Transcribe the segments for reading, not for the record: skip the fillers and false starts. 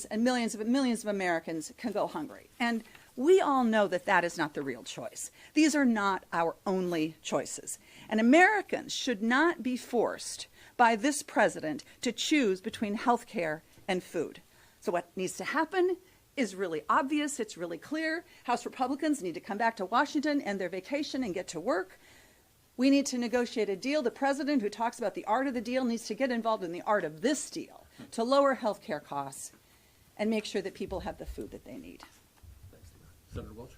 and millions of Americans can go hungry. And we all know that that is not the real choice. These are not our only choices. And Americans should not be forced by this president to choose between health care and food. So what needs to happen is really obvious. It's really clear. House Republicans need to come back to Washington and their vacation and get to work. We need to negotiate a deal. The president, who talks about the art of the deal, needs to get involved in the art of this deal to lower health care costs and make sure that people have the food that they need. Senator Welch.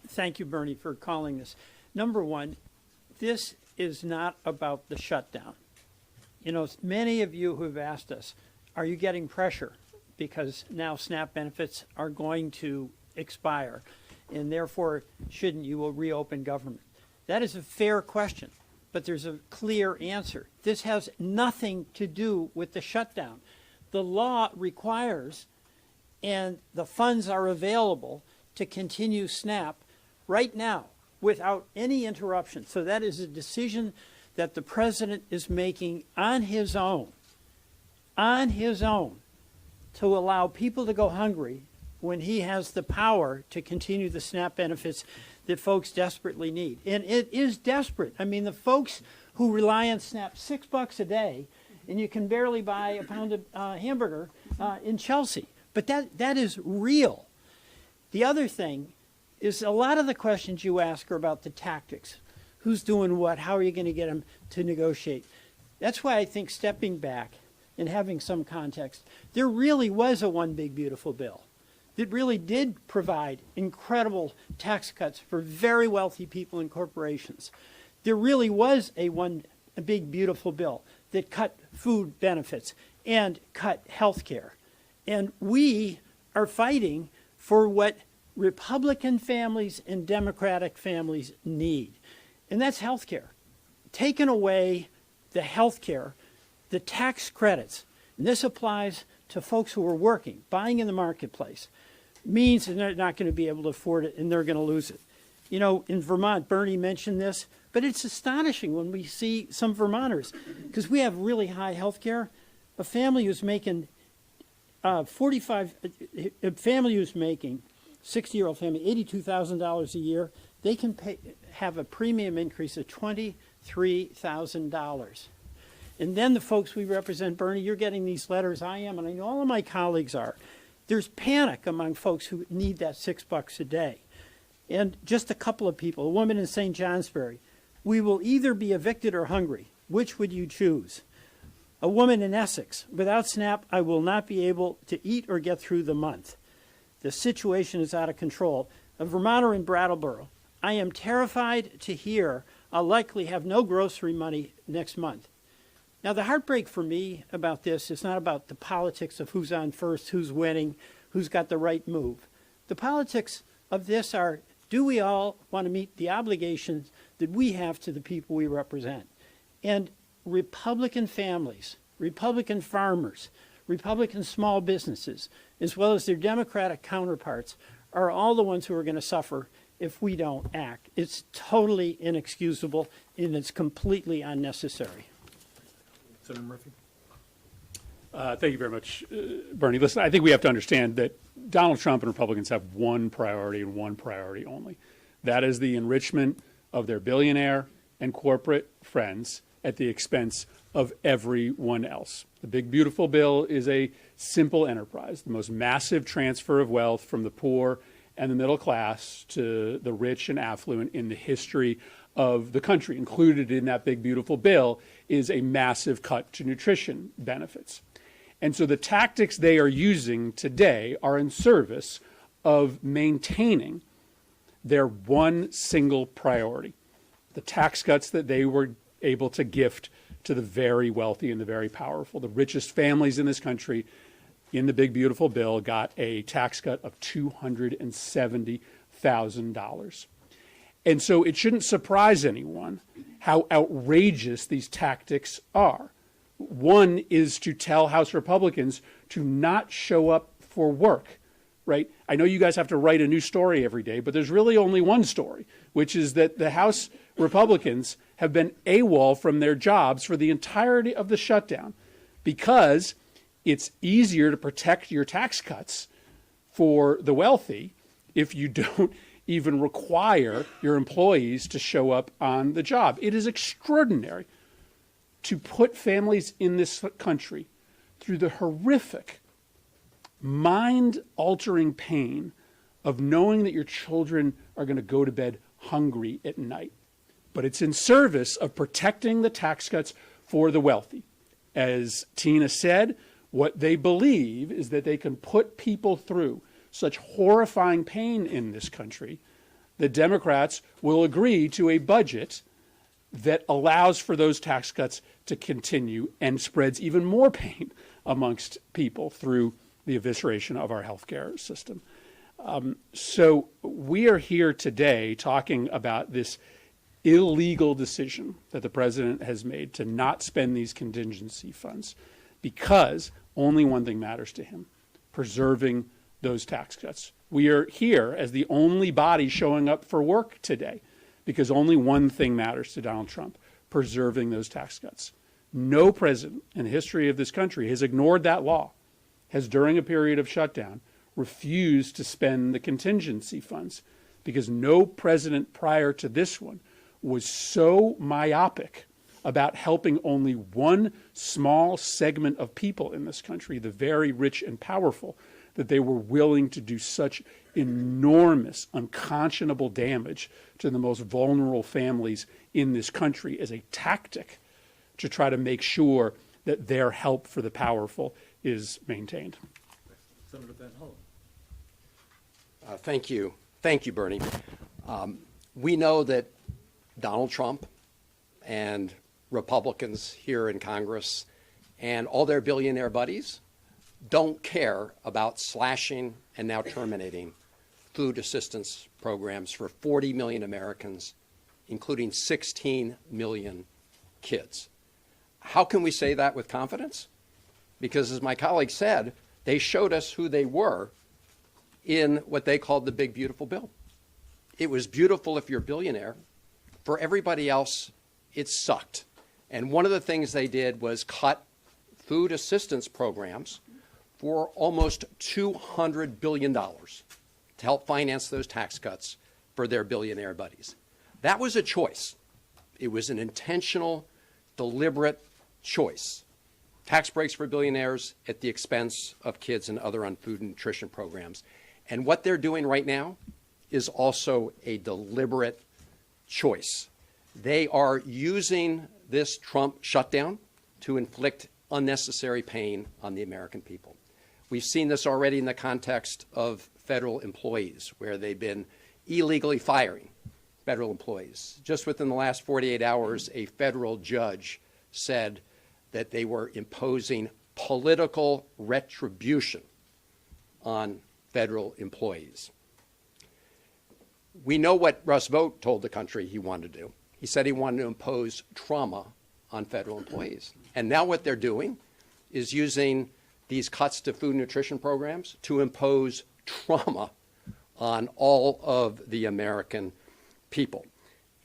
Thank you, Bernie, for calling this. Number one, this is not about the shutdown. You know, many of you who have asked us, are you getting pressure because now SNAP benefits are going to expire and therefore shouldn't you reopen government? That is a fair question, but there's a clear answer. This has nothing to do with the shutdown. The law requires, and the funds are available to continue SNAP right now without any interruption. So that is a decision that the president is making on his own, to allow people to go hungry when he has the power to continue the SNAP benefits that folks desperately need. And it is desperate. I mean, the folks who rely on SNAP, $6 a day, and you can barely buy a pound of hamburger in Chelsea. But that is real. The other thing is a lot of the questions you ask are about the tactics. Who's doing what? How are you going to get them to negotiate? That's why I think stepping back and having some context, there really was a one big beautiful bill that really did provide incredible tax cuts for very wealthy people and corporations. There really was a big beautiful bill that cut food benefits and cut health care. And we are fighting for what Republican families and Democratic families need. And that's health care. Taking away the health care, the tax credits, and this applies to folks who are working, buying in the marketplace, means that they're not going to be able to afford it and they're going to lose it. You know, in Vermont, Bernie mentioned this, but it's astonishing when we see some Vermonters, because we have really high health care. A family who's making 60-year-old family, $82,000 a year, they can have a premium increase of $23,000. And then the folks we represent, Bernie, you're getting these letters, I am, and I know all of my colleagues are. There's panic among folks who need that $6 a day. And just a couple of people, a woman in St. Johnsbury, we will either be evicted or hungry. Which would you choose? A woman in Essex, without SNAP, I will not be able to eat or get through the month. The situation is out of control. A Vermonter in Brattleboro, I am terrified to hear I'll likely have no grocery money next month. Now, the heartbreak for me about this is not about the politics of who's on first, who's winning, who's got the right move. The politics of this are, do we all want to meet the obligations that we have to the people we represent? And Republican families, Republican farmers, Republican small businesses, as well as their Democratic counterparts, are all the ones who are going to suffer if we don't act. It's totally inexcusable, and it's completely unnecessary. Senator Murphy. Thank you very much, Bernie. Listen, I think we have to understand that Donald Trump and Republicans have one priority and one priority only. That is the enrichment of their billionaire and corporate friends at the expense of everyone else. The big beautiful bill is a simple enterprise, the most massive transfer of wealth from the poor and the middle class to the rich and affluent in the history of the country. Included in that big beautiful bill is a massive cut to nutrition benefits. And so the tactics they are using today are in service of maintaining their one single priority, the tax cuts that they were able to gift to the very wealthy and the very powerful. The richest families in this country in the big beautiful bill got a tax cut of $270,000. And so it shouldn't surprise anyone how outrageous these tactics are. One is to tell House Republicans to not show up for work, right? I know you guys have to write a new story every day, but there's really only one story, which is that the House Republicans have been AWOL from their jobs for the entirety of the shutdown. because it's easier to protect your tax cuts for the wealthy if you don't even require your employees to show up on the job. It is extraordinary to put families in this country through the horrific, mind-altering pain of knowing that your children are going to go to bed hungry at night. But it's in service of protecting the tax cuts for the wealthy. As Tina said, what they believe is that they can put people through such horrifying pain in this country that Democrats will agree to a budget that allows for those tax cuts to continue and spreads even more pain amongst people through the evisceration of our healthcare system. So we are here today talking about this illegal decision that the president has made to not spend these contingency funds because only one thing matters to him: preserving those tax cuts. We are here as the only body showing up for work today because only one thing matters to Donald Trump: preserving those tax cuts. No president in the history of this country has ignored that law, has during a period of shutdown refused to spend the contingency funds, because no president prior to this one was so myopic about helping only one small segment of people in this country, the very rich and powerful, that they were willing to do such enormous, unconscionable damage to the most vulnerable families in this country as a tactic to try to make sure that their help for the powerful is maintained. Senator Van Hollen. Thank you. Thank you, Bernie. We know that Donald Trump and Republicans here in Congress and all their billionaire buddies don't care about slashing and now terminating food assistance programs for 40 million Americans, including 16 million kids. How can we say that with confidence? Because, as my colleague said, they showed us who they were in what they called the big, beautiful bill. It was beautiful if you're a billionaire. For everybody else, it sucked. And one of the things they did was cut food assistance programs for almost $200 billion to help finance those tax cuts for their billionaire buddies. That was a choice. It was an intentional, deliberate choice. Tax breaks for billionaires at the expense of kids and other on food and nutrition programs. And what they're doing right now is also a deliberate choice. They are using this Trump shutdown to inflict unnecessary pain on the American people. We've seen this already in the context of federal employees, where they've been illegally firing federal employees. Just within the last 48 hours, a federal judge said that they were imposing political retribution on federal employees. We know what Russ Vought told the country he wanted to do. He said he wanted to impose trauma on federal employees. And now what they're doing is using these cuts to food and nutrition programs to impose trauma on all of the American people.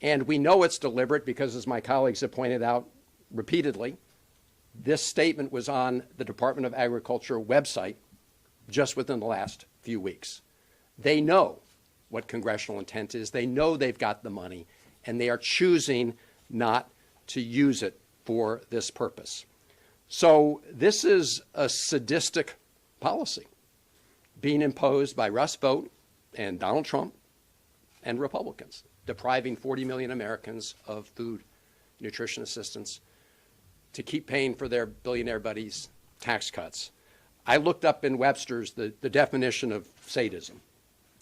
And we know it's deliberate because, as my colleagues have pointed out repeatedly, this statement was on the Department of Agriculture website just within the last few weeks. They know what congressional intent is. They know they've got the money, and they are choosing not to use it for this purpose. So this is a sadistic policy being imposed by Russ Vought and Donald Trump and Republicans, depriving 40 million Americans of food, nutrition assistance to keep paying for their billionaire buddies' tax cuts. I looked up in Webster's the definition of sadism,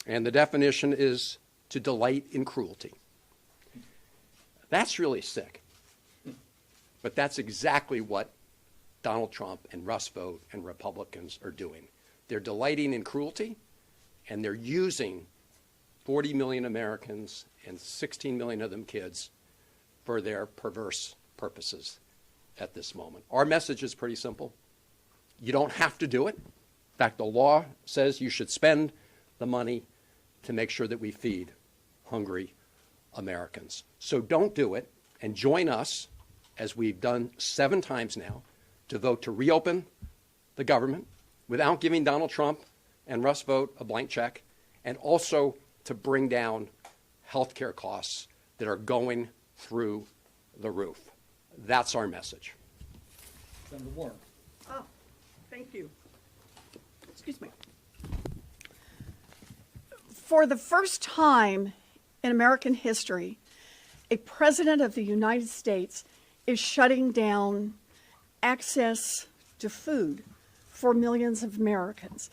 and the definition is to delight in cruelty. That's really sick. But that's exactly what Donald Trump and Russ Vought and Republicans are doing. They're delighting in cruelty, and they're using 40 million Americans and 16 million of them kids for their perverse purposes at this moment. Our message is pretty simple. You don't have to do it. In fact, the law says you should spend the money to make sure that we feed hungry Americans. So don't do it, and join us, as we've done 7 times now, to vote to reopen the government without giving Donald Trump and Russ Vought a blank check, and also to bring down health care costs that are going through the roof. That's our message. Senator Warren. Oh, thank you. Excuse me. For the first time in American history, a president of the United States is shutting down access to food for millions of Americans.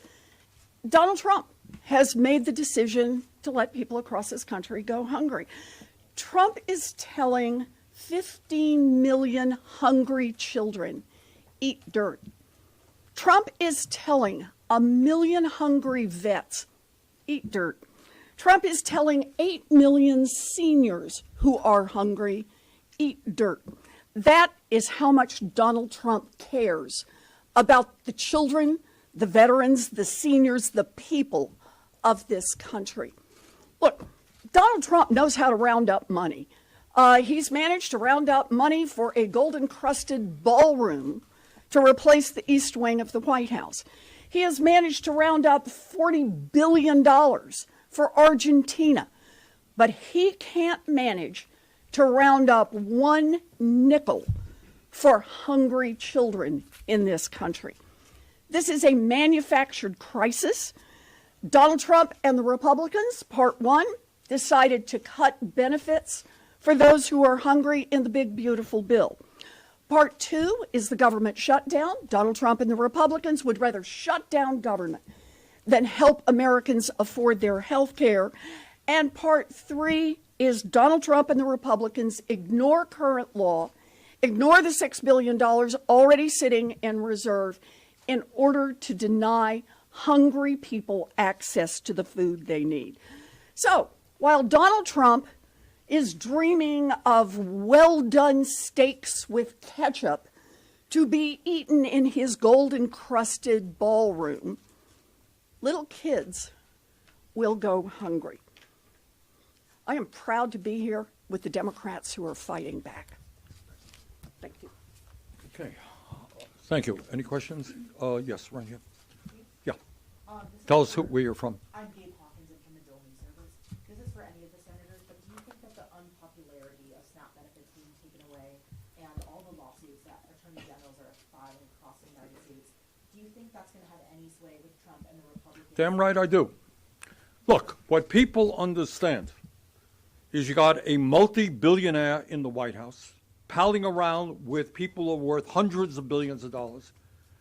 Donald Trump has made the decision to let people across this country go hungry. Trump is telling 15 million hungry children, eat dirt. Trump is telling 1 million hungry vets, eat dirt. Trump is telling 8 million seniors who are hungry, eat dirt. That is how much Donald Trump cares about the children, the veterans, the seniors, the people of this country. Look, Donald Trump knows how to round up money. He's managed to round up money for a gold-encrusted ballroom to replace the East Wing of the White House. He has managed to round up $40 billion for Argentina, but he can't manage to round up 1 nickel for hungry children in this country. This is a manufactured crisis. Donald Trump and the Republicans, part one, decided to cut benefits for those who are hungry in the big, beautiful bill. Part two is the government shutdown. Donald Trump and the Republicans would rather shut down government than help Americans afford their health care. And part three is Donald Trump and the Republicans ignore current law, ignore the $6 billion already sitting in reserve in order to deny hungry people access to the food they need. So while Donald Trump is dreaming of well-done steaks with ketchup to be eaten in his gold-encrusted ballroom, little kids will go hungry. I am proud to be here with the Democrats who are fighting back. Thank you. Okay. Thank you. Any questions? Yes, right here. Yeah. Tell us where you're from. I'm Gabe Hawkins. I'm from the Building Service. This is for any of the senators, but do you think that the unpopularity of SNAP benefits being taken away and all the lawsuits that attorney generals are filing across the United States, do you think that's going to have any sway with Trump and the Republicans? Damn right I do. Look, what people understand is you got a multi-billionaire in the White House palling around with people who are worth hundreds of billions of dollars,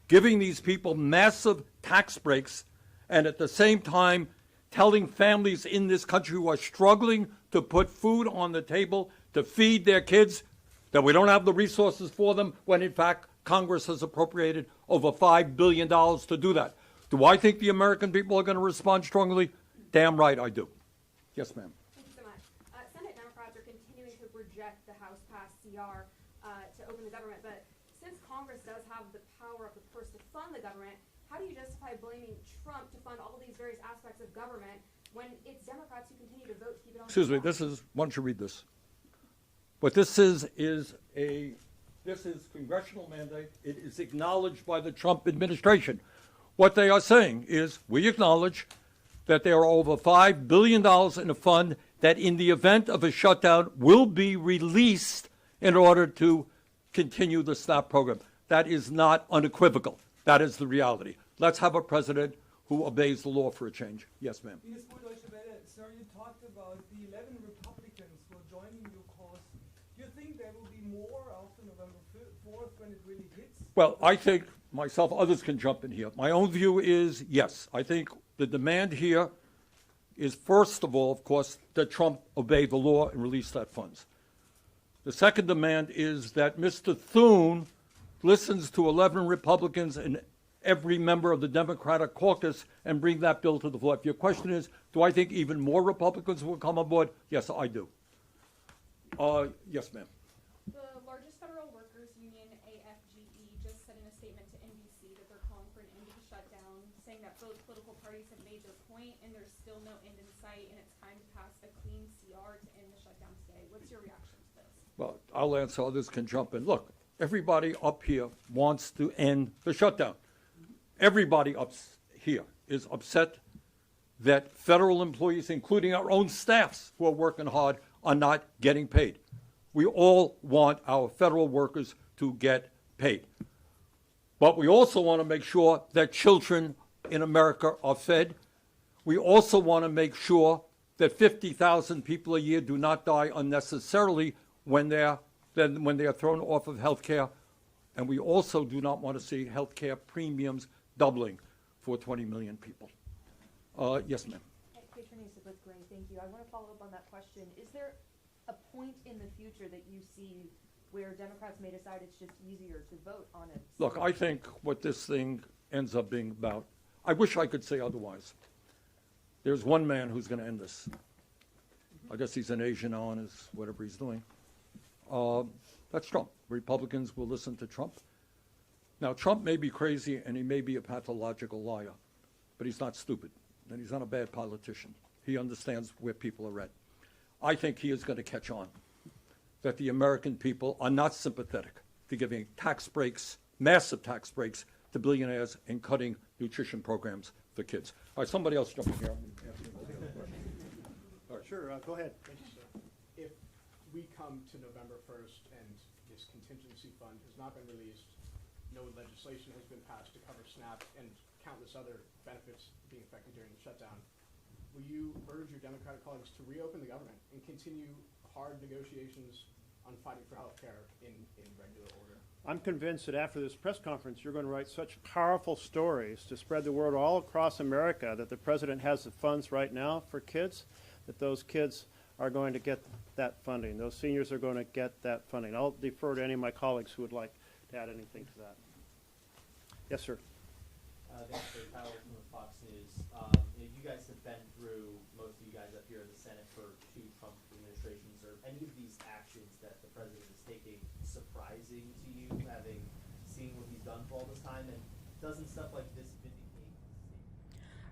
giving these people massive tax breaks, and at the same time telling families in this country who are struggling to put food on the table to feed their kids that we don't have the resources for them, when in fact Congress has appropriated over $5 billion to do that. Do I think the American people are going to respond strongly? Damn right I do. Yes, ma'am. Thank you so much. Senate Democrats are continuing to reject the House-passed CR to open the government, but since Congress does have the power of the purse to fund the government, how do you justify blaming Trump to fund all these various aspects of government when it's Democrats who continue to vote to keep it on? Excuse me, this is, why don't you read this? What this is congressional mandate. It is acknowledged by the Trump administration. What they are saying is, we acknowledge that there are over $5 billion in a fund that in the event of a shutdown will be released in order to continue the SNAP program. That is not unequivocal. That is the reality. Let's have a president who obeys the law for a change. Yes, ma'am. Sir, you talked about the 11 Republicans who are joining your cause. Do you think there will be more after November 4th when it really hits? Well, I think myself, others can jump in here. My own view is yes. I think the demand here is, first of all, of course, that Trump obey the law and release that funds. The second demand is that Mr. Thune listens to 11 Republicans and every member of the Democratic caucus and bring that bill to the floor. If your question is, do I think even more Republicans will come on board? Yes, I do. Yes, ma'am. The largest federal workers union, AFGE, just said in a statement to NBC that they're calling for an end to the shutdown, saying that both political parties have made their point and there's still no end in sight and it's time to pass a clean CR to end the shutdown today. What's your reaction to this? Well, I'll answer. Others can jump in. Look, everybody up here wants to end the shutdown. Everybody up here is upset that federal employees, including our own staffs who are working hard, are not getting paid. We all want our federal workers to get paid. But we also want to make sure that children in America are fed. We also want to make sure that 50,000 people a year do not die unnecessarily when they're thrown off of health care. And we also do not want to see health care premiums doubling for 20 million people. Yes, ma'am. Hey, Teresa with Gray, thank you. I want to follow up on that question. Is there a point in the future that you see where Democrats may decide it's just easier to vote on it? Look, I think what this thing ends up being about, I wish I could say otherwise. There's one man who's going to end this. I guess he's an Asian now and is whatever he's doing. That's Trump. Republicans will listen to Trump. Now, Trump may be crazy and he may be a pathological liar, but he's not stupid and he's not a bad politician. He understands where people are at. I think he is going to catch on that the American people are not sympathetic to giving tax breaks, massive tax breaks, to billionaires and cutting nutrition programs for kids. All right, somebody else jump in here. Sure, go ahead. Thank you, sir. If we come to November 1st and this contingency fund has not been released, no legislation has been passed to cover SNAP and countless other benefits being affected during the shutdown, will you urge your Democratic colleagues to reopen the government and continue hard negotiations on fighting for health care in regular order? I'm convinced that after this press conference, you're going to write such powerful stories to spread the word all across America that the president has the funds right now for kids, that those kids are going to get that funding. Those seniors are going to get that funding. I'll defer to any of my colleagues who would like to add anything to that. Yes, sir. Thanks for Tyler from Fox News. You guys have been through, most of you guys up here in the Senate, for 2 Trump administrations. Are any of these actions that the president is taking surprising to you, having seen what he's done for all this time? And doesn't stuff like this vindicate?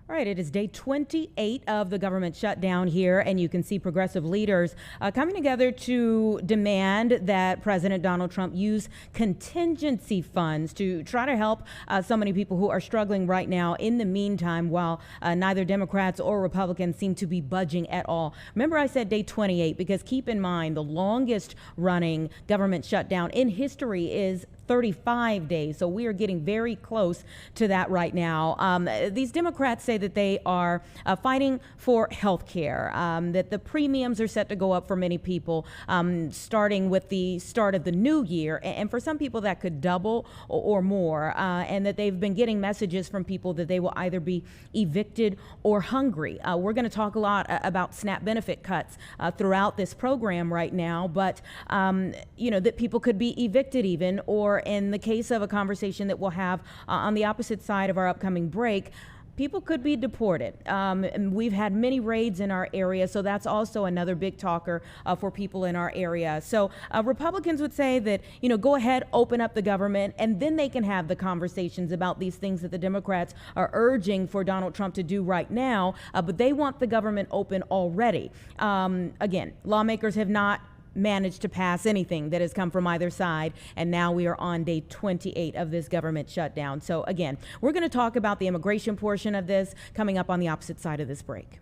All right, it is day 28 of the government shutdown here, and you can see progressive leaders coming together to demand that President Donald Trump use contingency funds to try to help so many people who are struggling right now in the meantime, while neither Democrats or Republicans seem to be budging at all. Remember, I said day 28 because keep in mind the longest running government shutdown in history is 35 days. So we are getting very close to that right now. These Democrats say that they are fighting for health care, that the premiums are set to go up for many people starting with the start of the new year. And for some people that could double or more, and that they've been getting messages from people that they will either be evicted or hungry. We're going to talk a lot about SNAP benefit cuts throughout this program right now, but that people could be evicted even, or in the case of a conversation that we'll have on the opposite side of our upcoming break, people could be deported. And we've had many raids in our area, so that's also another big talker for people in our area. So Republicans would say that, go ahead, open up the government, and then they can have the conversations about these things that the Democrats are urging for Donald Trump to do right now, but they want the government open already. Again, lawmakers have not managed to pass anything that has come from either side, and now we are on day 28 of this government shutdown. So again, we're going to talk about the immigration portion of this coming up on the opposite side of this break.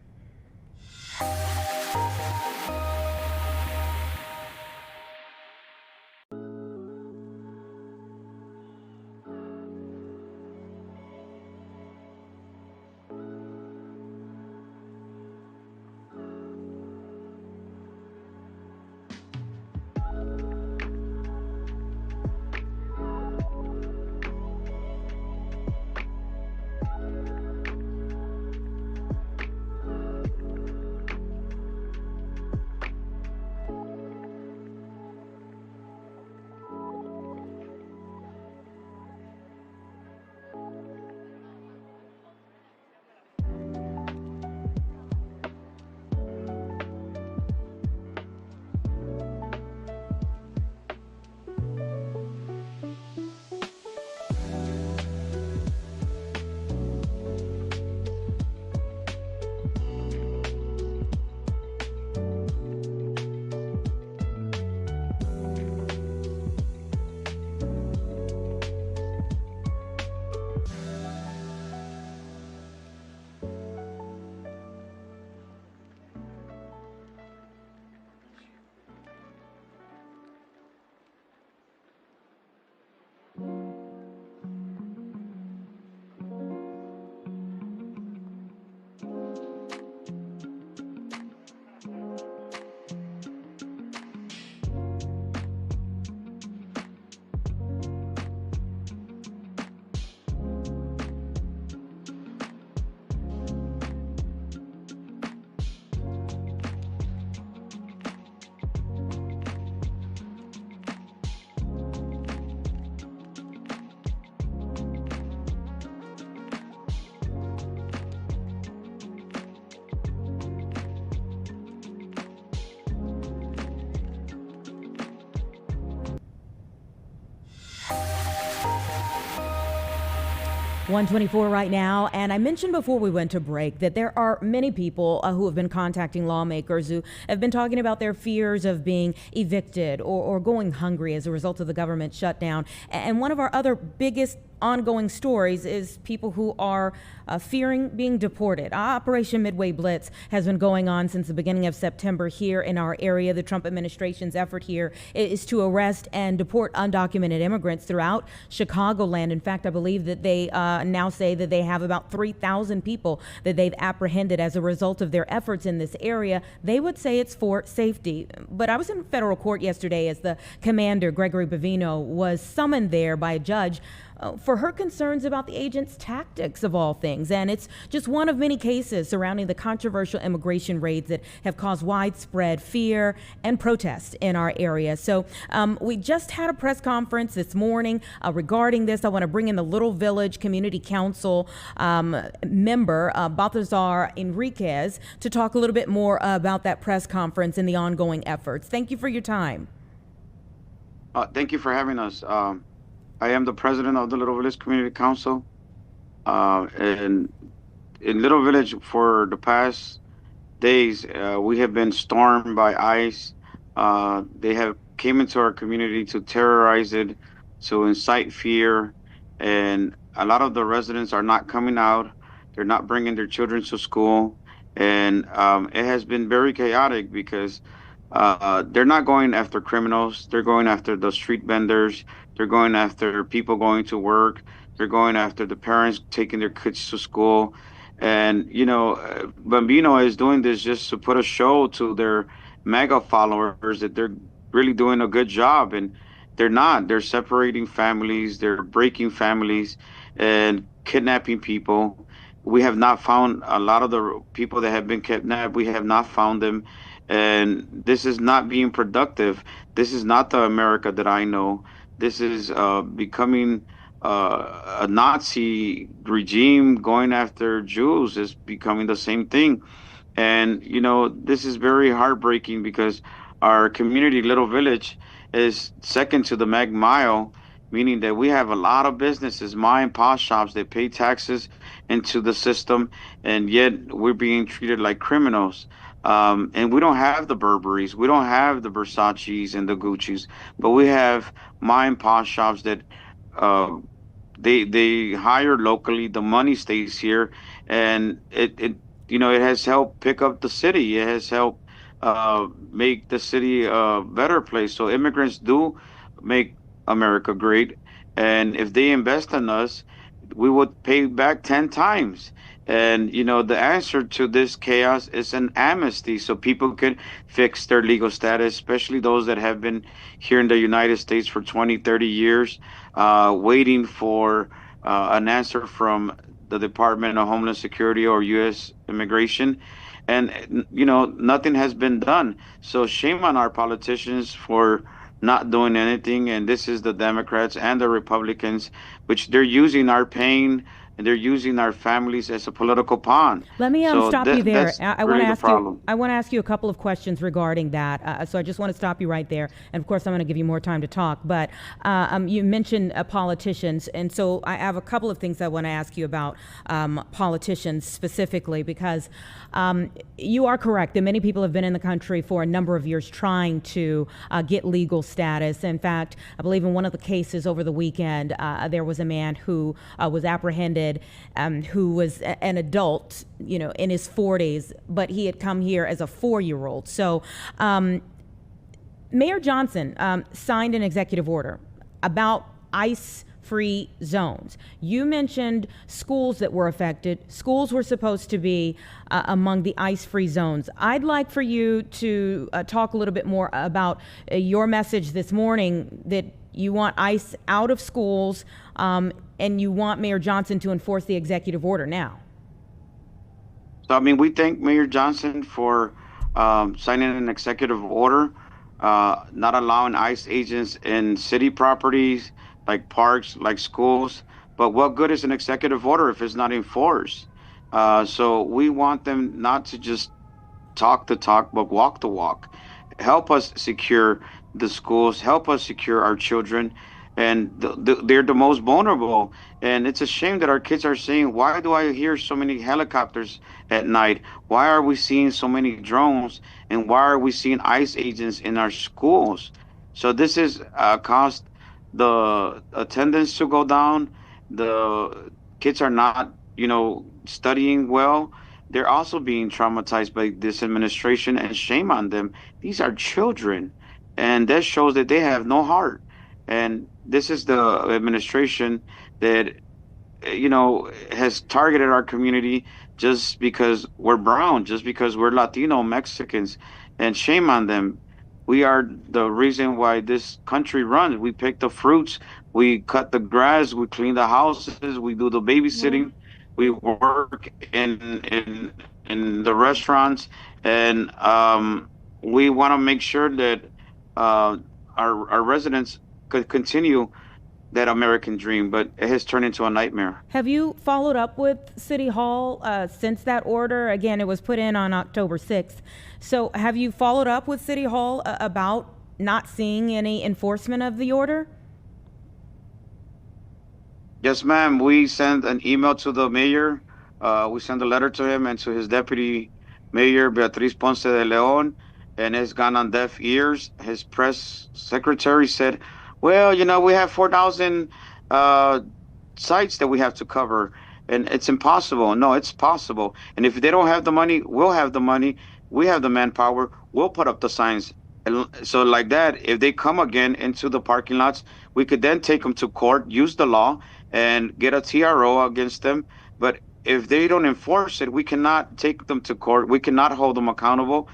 124 right now, and I mentioned before we went to break that there are many people who have been contacting lawmakers who have been talking about their fears of being evicted or going hungry as a result of the government shutdown. And one of our other biggest ongoing stories is people who are fearing being deported. Operation Midway Blitz has been going on since the beginning of September here in our area. The Trump administration's effort here is to arrest and deport undocumented immigrants throughout Chicagoland. In fact, I believe that they now say that they have about 3,000 people that they've apprehended as a result of their efforts in this area. They would say it's for safety. But I was in federal court yesterday as the commander, Gregory Bavino, was summoned there by a judge for her concerns about the agent's tactics, of all things. And it's just one of many cases surrounding the controversial immigration raids that have caused widespread fear and protest in our area. So we just had a press conference this morning regarding this. I want to bring in the Little Village Community Council member, Balthazar Enriquez, to talk a little bit more about that press conference and the ongoing efforts. Thank you for your time. Thank you for having us. I am the president of the Little Village Community Council. And in Little Village, for the past days, we have been stormed by ICE. They have came into our community to terrorize it, to incite fear. And a lot of the residents are not coming out. They're not bringing their children to school. And it has been very chaotic because they're not going after criminals. They're going after the street vendors. They're going after people going to work. They're going after the parents taking their kids to school. And, you know, Bambino is doing this just to put a show to their MAGA followers that they're really doing a good job. And they're not. They're separating families. They're breaking families and kidnapping people. We have not found a lot of the people that have been kidnapped. We have not found them. And this is not being productive. This is not the America that I know. This is becoming a Nazi regime going after Jews is becoming the same thing. And, you know, this is very heartbreaking because our community, Little Village, is second to the Mag Mile, meaning that we have a lot of businesses, ma and pa shops that pay taxes into the system, and yet we're being treated like criminals. And we don't have the Burberrys, we don't have the Versace's and the Gucci's, but we have ma and pa shops that they hire locally. The money stays here, and it you know, it has helped pick up the city. It has helped make the city a better place. So immigrants do make America great, and if they invest in us, we would pay back 10 times. And, you know, the answer to this chaos is an amnesty so people can fix their legal status, especially those that have been here in the United States for 20, 30 years, waiting for an answer from the Department of Homeland Security or U.S. Immigration. And, you know, nothing has been done. So shame on our politicians for not doing anything. And this is the Democrats and the Republicans, which they're using our pain and they're using our families as a political pawn. Let me stop you there. I want to ask you. I want to ask you a couple of questions regarding that. So I just want to stop you right there. And of course, I'm going to give you more time to talk. But you mentioned politicians, and so I have a couple of things I want to ask you about politicians specifically, because you are correct that many people have been in the country for a number of years trying to get legal status. In fact, I believe in one of the cases over the weekend, there was a man who was apprehended, who was an adult, you know, in his 40s, but he had come here as a 4-year-old. So Mayor Johnson signed an executive order about ICE-free zones. You mentioned schools that were affected. Schools were supposed to be among the ICE-free zones. I'd like for you to talk a little bit more about your message this morning that you want ICE out of schools, and you want Mayor Johnson to enforce the executive order now. So, I mean, we thank Mayor Johnson for signing an executive order, not allowing ICE agents in city properties, like parks, like schools. But what good is an executive order if it's not enforced? So we want them not to just talk the talk, but walk the walk. Help us secure the schools, help us secure our children. And they're the most vulnerable And it's a shame that our kids are saying, why do I hear so many helicopters at night? Why are we seeing so many drones? And why are we seeing ICE agents in our schools? So this is caused the attendance to go down. The kids are not, studying well. They're also being traumatized by this administration, and shame on them. These are children, and that shows that they have no heart. And this is the administration that has targeted our community just because we're brown, just because we're Latino Mexicans, and shame on them. We are the reason why this country runs. We pick the fruits, we cut the grass, we clean the houses, we do the babysitting, we work in the restaurants, and we want to make sure that our residents could continue that American dream, but it has turned into a nightmare. Have you followed up with City Hall since that order? Again, it was put in on October 6th. So have you followed up with City Hall about not seeing any enforcement of the order? Yes, ma'am. We sent an email to the mayor. We sent a letter to him and to his deputy mayor, Beatriz Ponce de Leon, and it's gone on deaf ears. His press secretary said, well, we have 4,000 sites that we have to cover, and it's impossible. No, it's possible. And if they don't have the money, we'll have the money. We have the manpower. We'll put up the signs. And so like that, if they come again into the parking lots, we could then take them to court, use the law, and get a TRO against them. But if they don't enforce it, we cannot take them to court. We cannot hold them accountable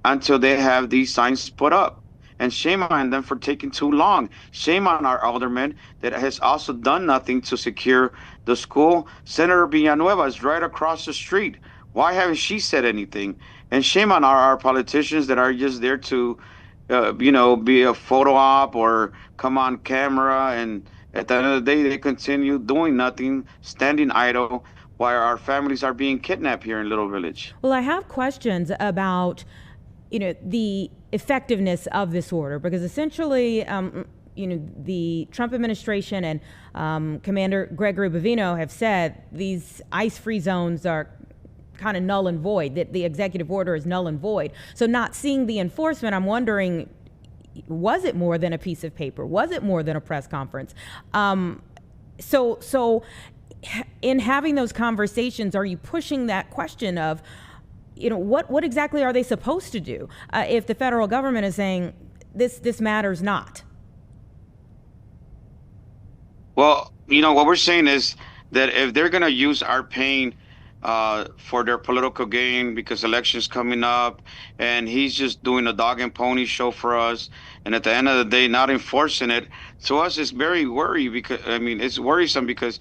until they have these signs put up. And shame on them for taking too long. Shame on our alderman that has also done nothing to secure the school. Senator Villanueva is right across the street. Why haven't she said anything? And shame on our politicians that are just there to, be a photo op or come on camera. And at the end of the day, they continue doing nothing, standing idle, while our families are being kidnapped here in Little Village. Well, I have questions about, the effectiveness of this order, because essentially, the Trump administration and Commander Gregory Bovino have said these ICE-free zones are kind of null and void, that the executive order is null and void. So not seeing the enforcement, I'm wondering, was it more than a piece of paper? Was it more than a press conference? So in having those conversations, are you pushing that question of, what exactly are they supposed to do if the federal government is saying this matters not? Well, what we're saying is that if they're going to use our pain for their political gain, because elections coming up, and he's just doing a dog and pony show for us, and at the end of the day, not enforcing it, to us it's very it's worrisome, because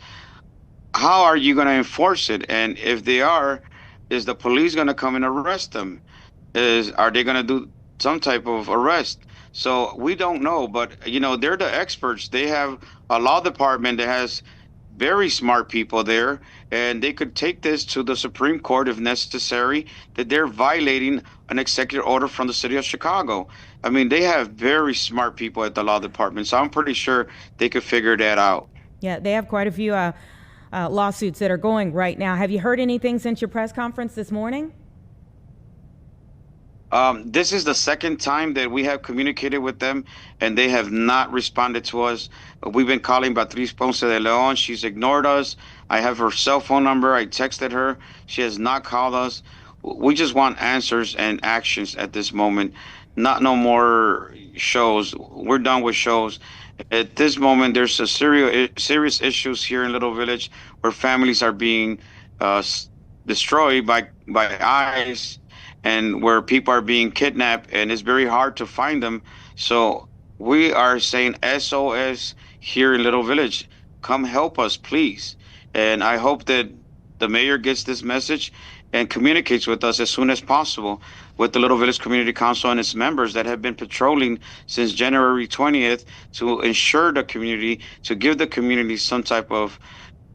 how are you going to enforce it? And if they are, is the police going to come and arrest them? Are they going to do some type of arrest? So we don't know, but they're the experts. They have a law department that has very smart people there, and they could take this to the Supreme Court if necessary, that they're violating an executive order from the city of Chicago. They have very smart people at the law department, so I'm pretty sure they could figure that out. Yeah, they have quite a few lawsuits that are going right now. Have you heard anything since your press conference this morning? This is the second time that we have communicated with them, and they have not responded to us. We've been calling Beatriz Ponce de Leon. She's ignored us. I have her cell phone number. I texted her. She has not called us. We just want answers and actions at this moment. Not no more shows. We're done with shows. At this moment, there's a serious issues here in Little Village where families are being destroyed by ICE, and where people are being kidnapped, and it's very hard to find them. So we are saying SOS here in Little Village. Come help us, please. And I hope that the mayor gets this message and communicates with us as soon as possible, with the Little Village Community Council and its members that have been patrolling since January 20th to ensure the community, to give the community some type of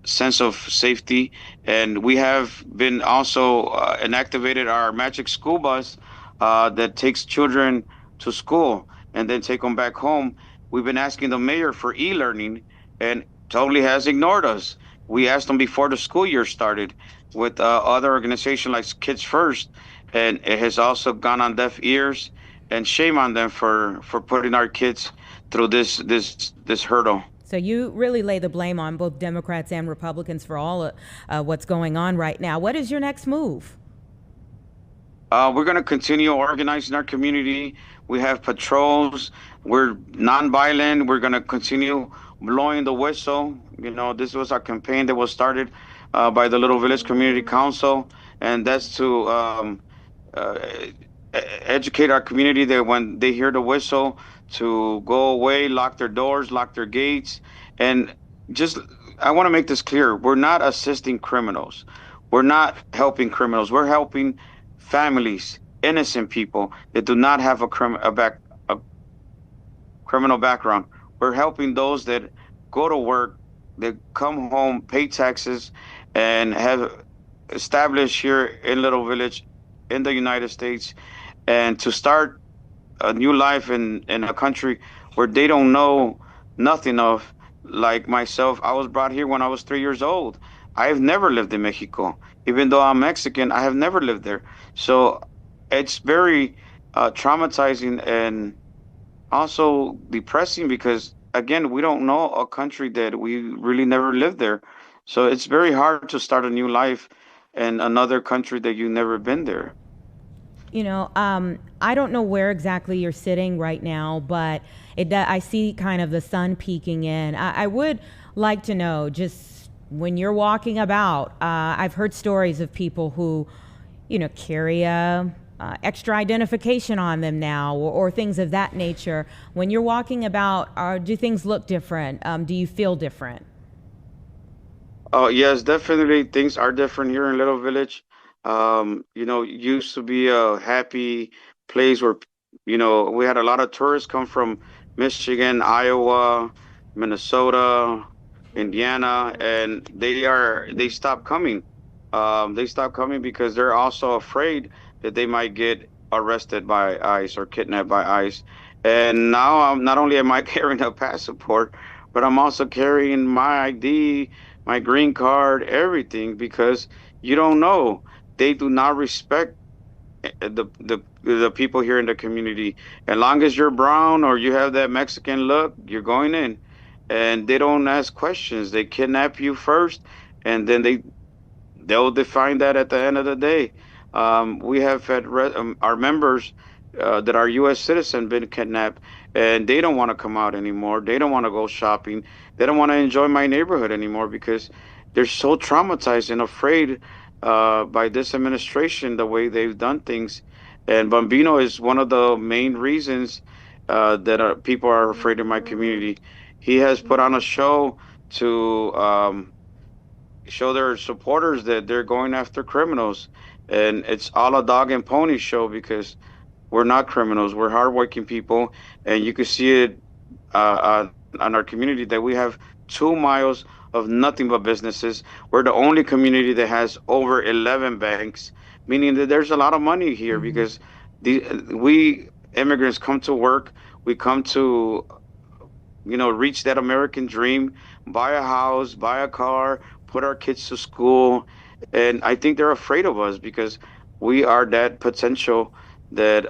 sense of safety. And we have been also inactivated our Magic School Bus that takes children to school and then take them back home. We've been asking the mayor for e-learning, and totally has ignored us. We asked them before the school year started with other organizations like Kids First, and it has also gone on deaf ears. And shame on them for putting our kids through this hurdle. So you really lay the blame on both Democrats and Republicans for all what's going on right now. What is your next move? We're going to continue organizing our community. We have patrols. We're nonviolent. We're going to continue blowing the whistle. You know, this was our campaign that was started by the Little Village Community Council, and that's to educate our community that when they hear the whistle, to go away, lock their doors, lock their gates. And just, I want to make this clear. We're not assisting criminals. We're not helping criminals. We're helping families, innocent people that do not have a criminal background. We're helping those that go to work, that come home, pay taxes, and have established here in Little Village in the United States, and to start a new life in a country where they don't know nothing of. Like myself, I was brought here when I was 3 years old. I've never lived in Mexico. Even though I'm Mexican, I have never lived there. So it's very traumatizing and also depressing because, again, we don't know a country that we really never lived there. So it's very hard to start a new life in another country that you've never been there. You know, I don't know where exactly you're sitting right now, but I see kind of the sun peeking in. I would like to know, just when you're walking about, I've heard stories of people who, you know, carry extra identification on them now, or things of that nature. When you're walking about, do things look different? Do you feel different? Oh, yes, definitely. Things are different here in Little Village. You know, used to be a happy place where, you know, we had a lot of tourists come from Michigan, Iowa, Minnesota, Indiana, and they stopped coming. They stopped coming because they're also afraid that they might get arrested by ICE or kidnapped by ICE. And now I'm not only am I carrying a passport, but I'm also carrying my ID, my green card, everything, because you don't know. They do not respect the people here in the community. As long as you're brown or you have that Mexican look, you're going in, and they don't ask questions. They kidnap you first, and then they'll define that at the end of the day. We have had our members that are U.S. citizens been kidnapped, and they don't want to come out anymore. They don't want to go shopping. They don't want to enjoy my neighborhood anymore because they're so traumatized and afraid by this administration, the way they've done things. And Bambino is one of the main reasons that people are afraid of my community. He has put on a show to show their supporters that they're going after criminals. And it's all a dog and pony show because we're not criminals. We're hardworking people. And you can see it on our community that we have 2 miles of nothing but businesses. We're the only community that has over 11 banks, meaning that there's a lot of money here because we immigrants come to work. We come to, you know, reach that American dream, buy a house, buy a car, put our kids to school. And I think they're afraid of us because we are that potential that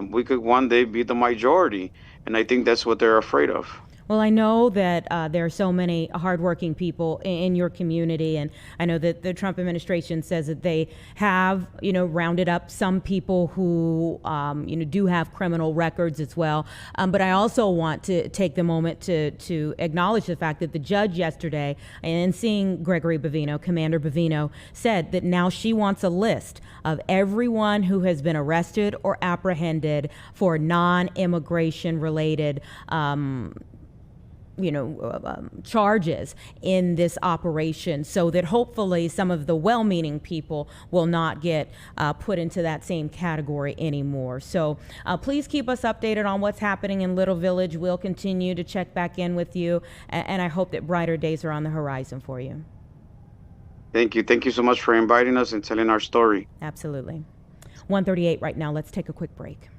we could one day be the majority. And I think that's what they're afraid of. Well, I know that there are so many hardworking people in your community, and I know that the Trump administration says that they have, you know, rounded up some people who, you know, do have criminal records as well. But I also want to take the moment to acknowledge the fact that the judge yesterday, and seeing Gregory Bavino, Commander Bavino, said that now she wants a list of everyone who has been arrested or apprehended for non-immigration related charges in this operation, so that hopefully some of the well-meaning people will not get put into that same category anymore. So please keep us updated on what's happening in Little Village. We'll continue to check back in with you, and I hope that brighter days are on the horizon for you. Thank you. Thank you so much for inviting us and telling our story. Absolutely. 1:38 right now. Let's take a quick break.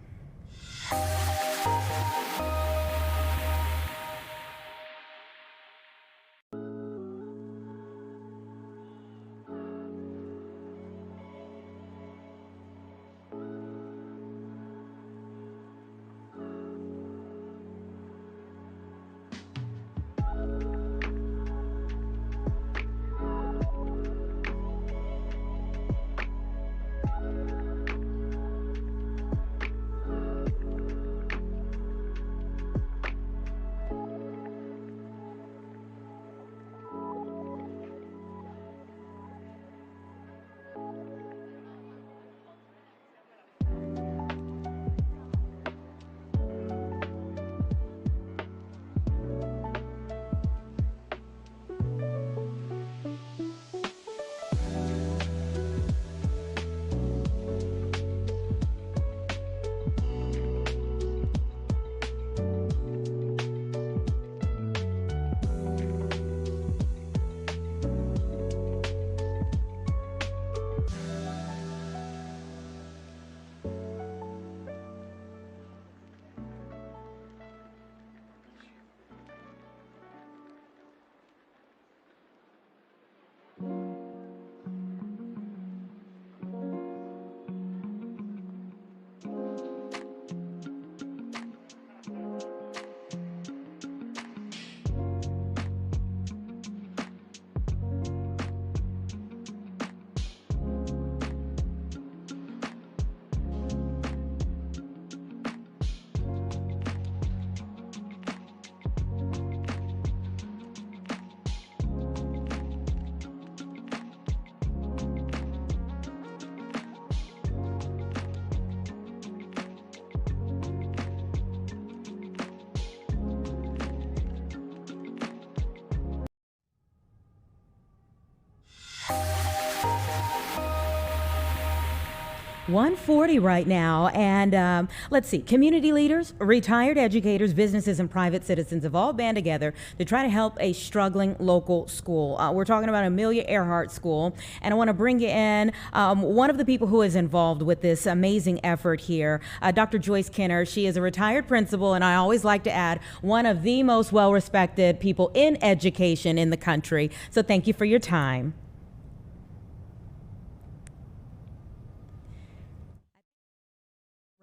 1:40 right now, and let's see. Community leaders, retired educators, businesses, and private citizens have all band together to try to help a struggling local school. We're talking about Amelia Earhart School, and I want to bring you in one of the people who is involved with this amazing effort here, Dr. Joyce Kenner. She is a retired principal, and I always like to add, one of the most well-respected people in education in the country. So thank you for your time.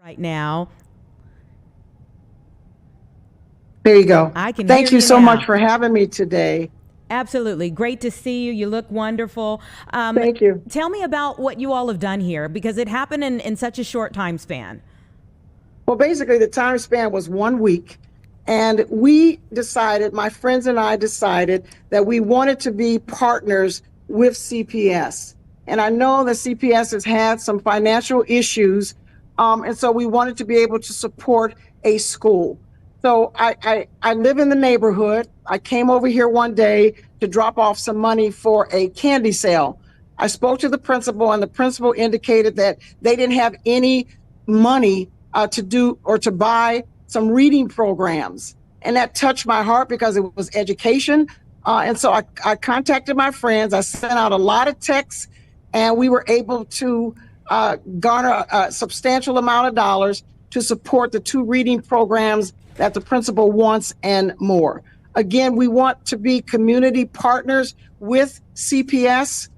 Right now. There you go. I can Thank hear you so now. much for having me today. Absolutely. Great to see you. You look wonderful. Thank you. Tell me about what you all have done here, because it happened in such a short time span. Well, basically, the time span was 1 week. And we decided, my friends and I decided, that we wanted to be partners with CPS. And I know that CPS has had some financial issues. And so we wanted to be able to support a school. So I live in the neighborhood. I came over here one day to drop off some money for a candy sale. I spoke to the principal, and the principal indicated that they didn't have any money to do or to buy some reading programs. And that touched my heart because it was education. And so I contacted my friends. I sent out a lot of texts, and we were able to garner a substantial amount of dollars to support the 2 reading programs that the principal wants and more. Again, we want to be community partners with CPS.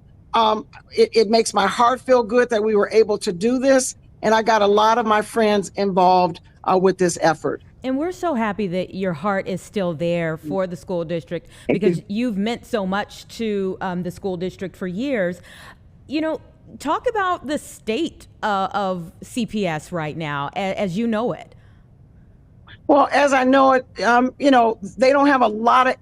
It makes my heart feel good that we were able to do this, and I got a lot of my friends involved with this effort. And we're so happy that your heart is still there for the school district, because you've meant so much to the school district for years. You know, talk about the state of CPS right now, as you know it. Well, as I know it, you know, they don't have a lot of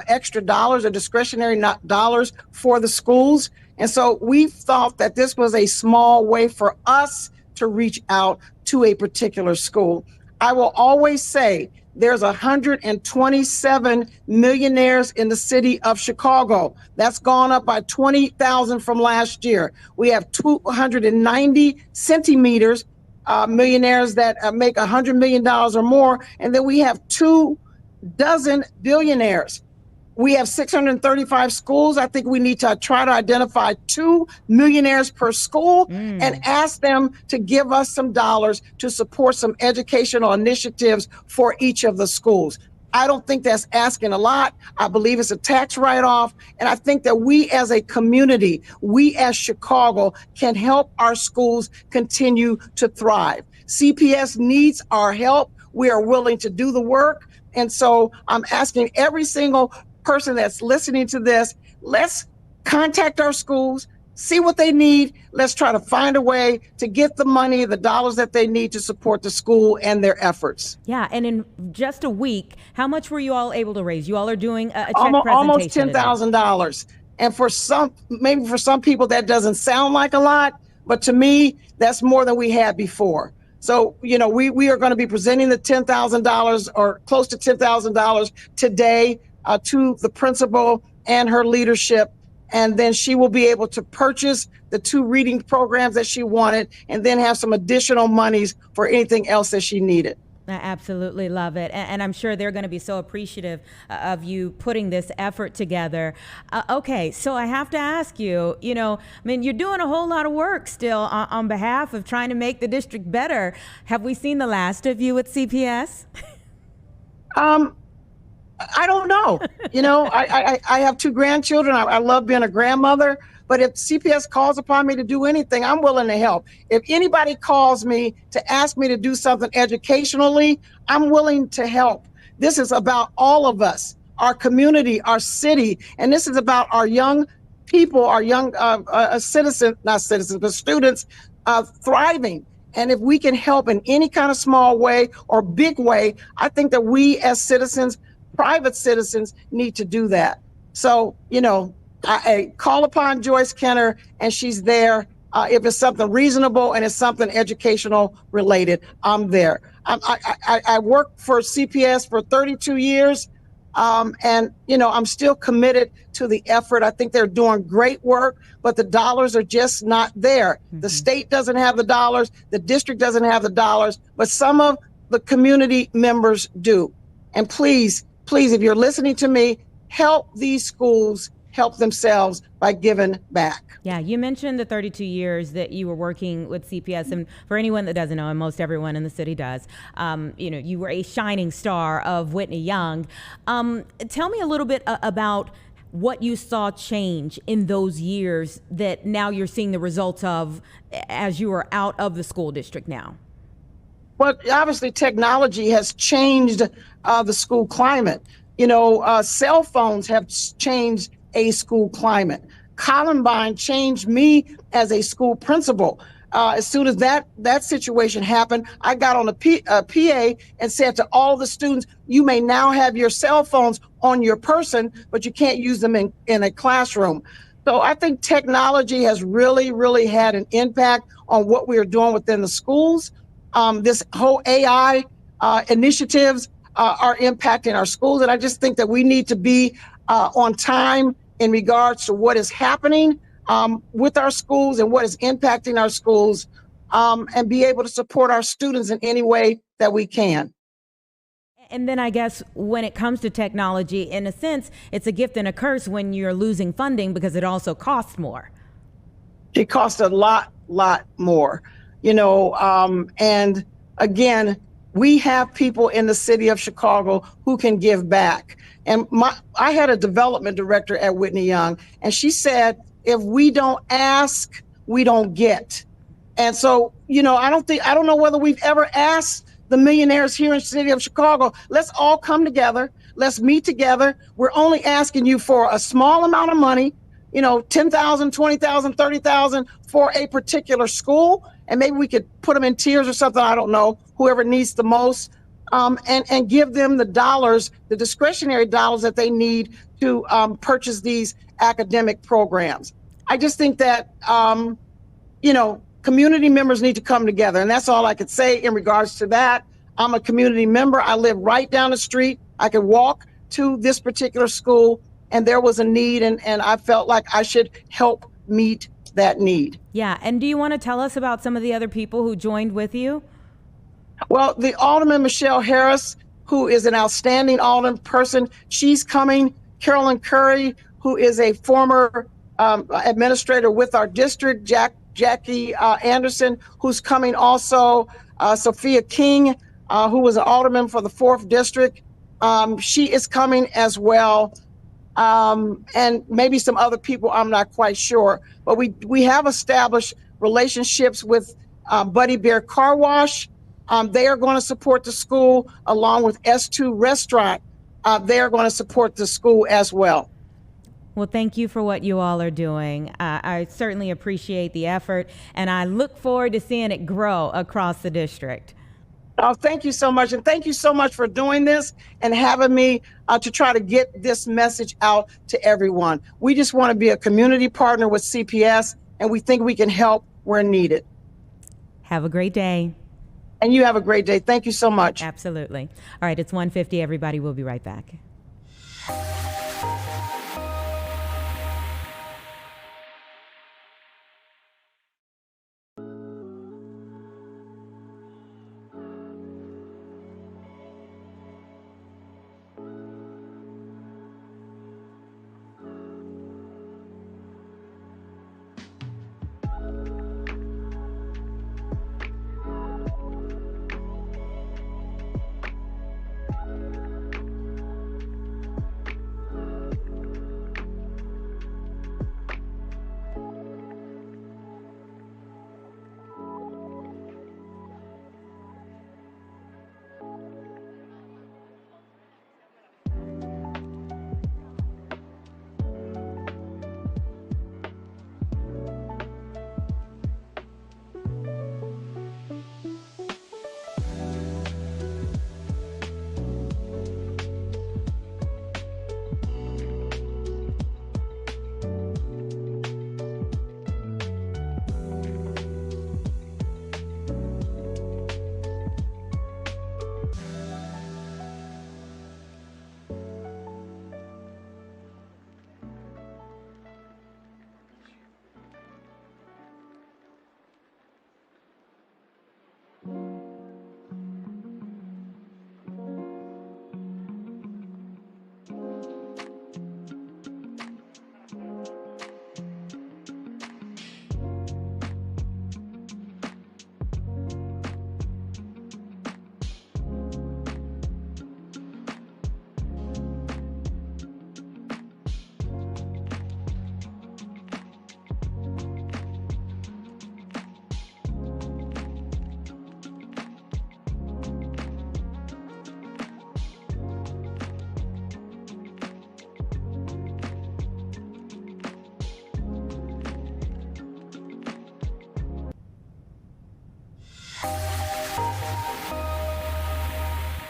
extra dollars or discretionary dollars for the schools. And so we thought that this was a small way for us to reach out to a particular school. I will always say there's 127 millionaires in the city of Chicago. That's gone up by 20,000 from last year. We have 290 centimeters millionaires that make $100 million or more. And then we have 24 billionaires. We have 635 schools. I think we need to try to identify 2 millionaires per school and ask them to give us some dollars to support some educational initiatives for each of the schools. I don't think that's asking a lot. I believe it's a tax write-off. And I think that we as a community, we as Chicago, can help our schools continue to thrive. CPS needs our help. We are willing to do the work. And so I'm asking every single person that's listening to this, let's contact our schools, see what they need. Let's try to find a way to get the money, the dollars that they need to support the school and their efforts. Yeah, and in just a week, how much were you all able to raise? You all are doing a check almost presentation. $10,000. And for some, maybe for some people that doesn't sound like a lot, but to me, that's more than we had before. So, you know, we are going to be presenting the $10,000 or close to $10,000 today to the principal and her leadership. And then she will be able to purchase the 2 reading programs that she wanted, and then have some additional monies for anything else that she needed. I absolutely love it. And I'm sure they're going to be so appreciative of you putting this effort together. Okay, so I have to ask you, you know, I mean, you're doing a whole lot of work still on behalf of trying to make the district better. Have we seen the last of you at CPS? I don't know. You know, I have 2 grandchildren. I love being a grandmother. But if CPS calls upon me to do anything, I'm willing to help. If anybody calls me to ask me to do something educationally, I'm willing to help. This is about all of us, our community, our city, and this is about our young people, our young citizens, not citizens, but students thriving. And if we can help in any kind of small way or big way, I think that we as citizens, private citizens, need to do that. So, you know, I call upon Joyce Kenner, and she's there. If it's something reasonable and it's something educational related, I'm there. I worked for CPS for 32 years. And, I'm still committed to the effort. I think they're doing great work, but the dollars are just not there. The state doesn't have the dollars. The district doesn't have the dollars, but some of the community members do. And please, if you're listening to me, help these schools help themselves by giving back. Yeah, you mentioned the 32 years that you were working with CPS, and for anyone that doesn't know, and most everyone in the city does, you were a shining star of Whitney Young. Tell me a little bit about what you saw change in those years that now you're seeing the results of as you are out of the school district now. Well, obviously technology has changed the school climate. Cell phones have changed a school climate. Columbine changed me as a school principal. As soon as that situation happened, I got on a PA and said to all the students, you may now have your cell phones on your person, but you can't use them in a classroom. So I think technology has really, really had an impact on what we are doing within the schools. This whole AI initiatives are impacting our schools. And I just think that we need to be on time in regards to what is happening with our schools and what is impacting our schools, and be able to support our students in any way that we can. And then I guess when it comes to technology, in a sense, it's a gift and a curse when you're losing funding because it also costs more. It costs a lot more, and again, we have people in the city of Chicago who can give back. And I had a development director at Whitney Young, and she said, if we don't ask, we don't get. And so, I don't know whether we've ever asked the millionaires here in the city of Chicago, let's all come together. Let's meet together. We're only asking you for a small amount of money, $10,000, $20,000, $30,000 for a particular school. And maybe we could put them in tiers or something. I don't know, whoever needs the most, and give them the dollars, the discretionary dollars that they need to purchase these academic programs. I just think that, community members need to come together. And that's all I could say in regards to that. I'm a community member. I live right down the street. I could walk to this particular school, and there was a need, and I felt like I should help meet that need. Yeah, and do you want to tell us about some of the other people who joined with you? Well, the Alderman Michelle Harris, who is an outstanding alderman person, she's coming. Carolyn Curry, who is a former administrator with our district, Jackie Anderson, who's coming also. Sophia King, who was an alderman for the 4th District. She is coming as well. And maybe some other people, I'm not quite sure. But we have established relationships with Buddy Bear Car Wash. They are going to support the school, along with S2 Restaurant. They are going to support the school as well. Well, thank you for what you all are doing. I certainly appreciate the effort, and I look forward to seeing it grow across the district. Oh, thank you so much. And thank you so much for doing this and having me to try to get this message out to everyone. We just want to be a community partner with CPS, and we think we can help where needed. Have a great day. And you have a great day. Thank you so much. Absolutely. All right, it's 1:50, everybody. We'll be right back.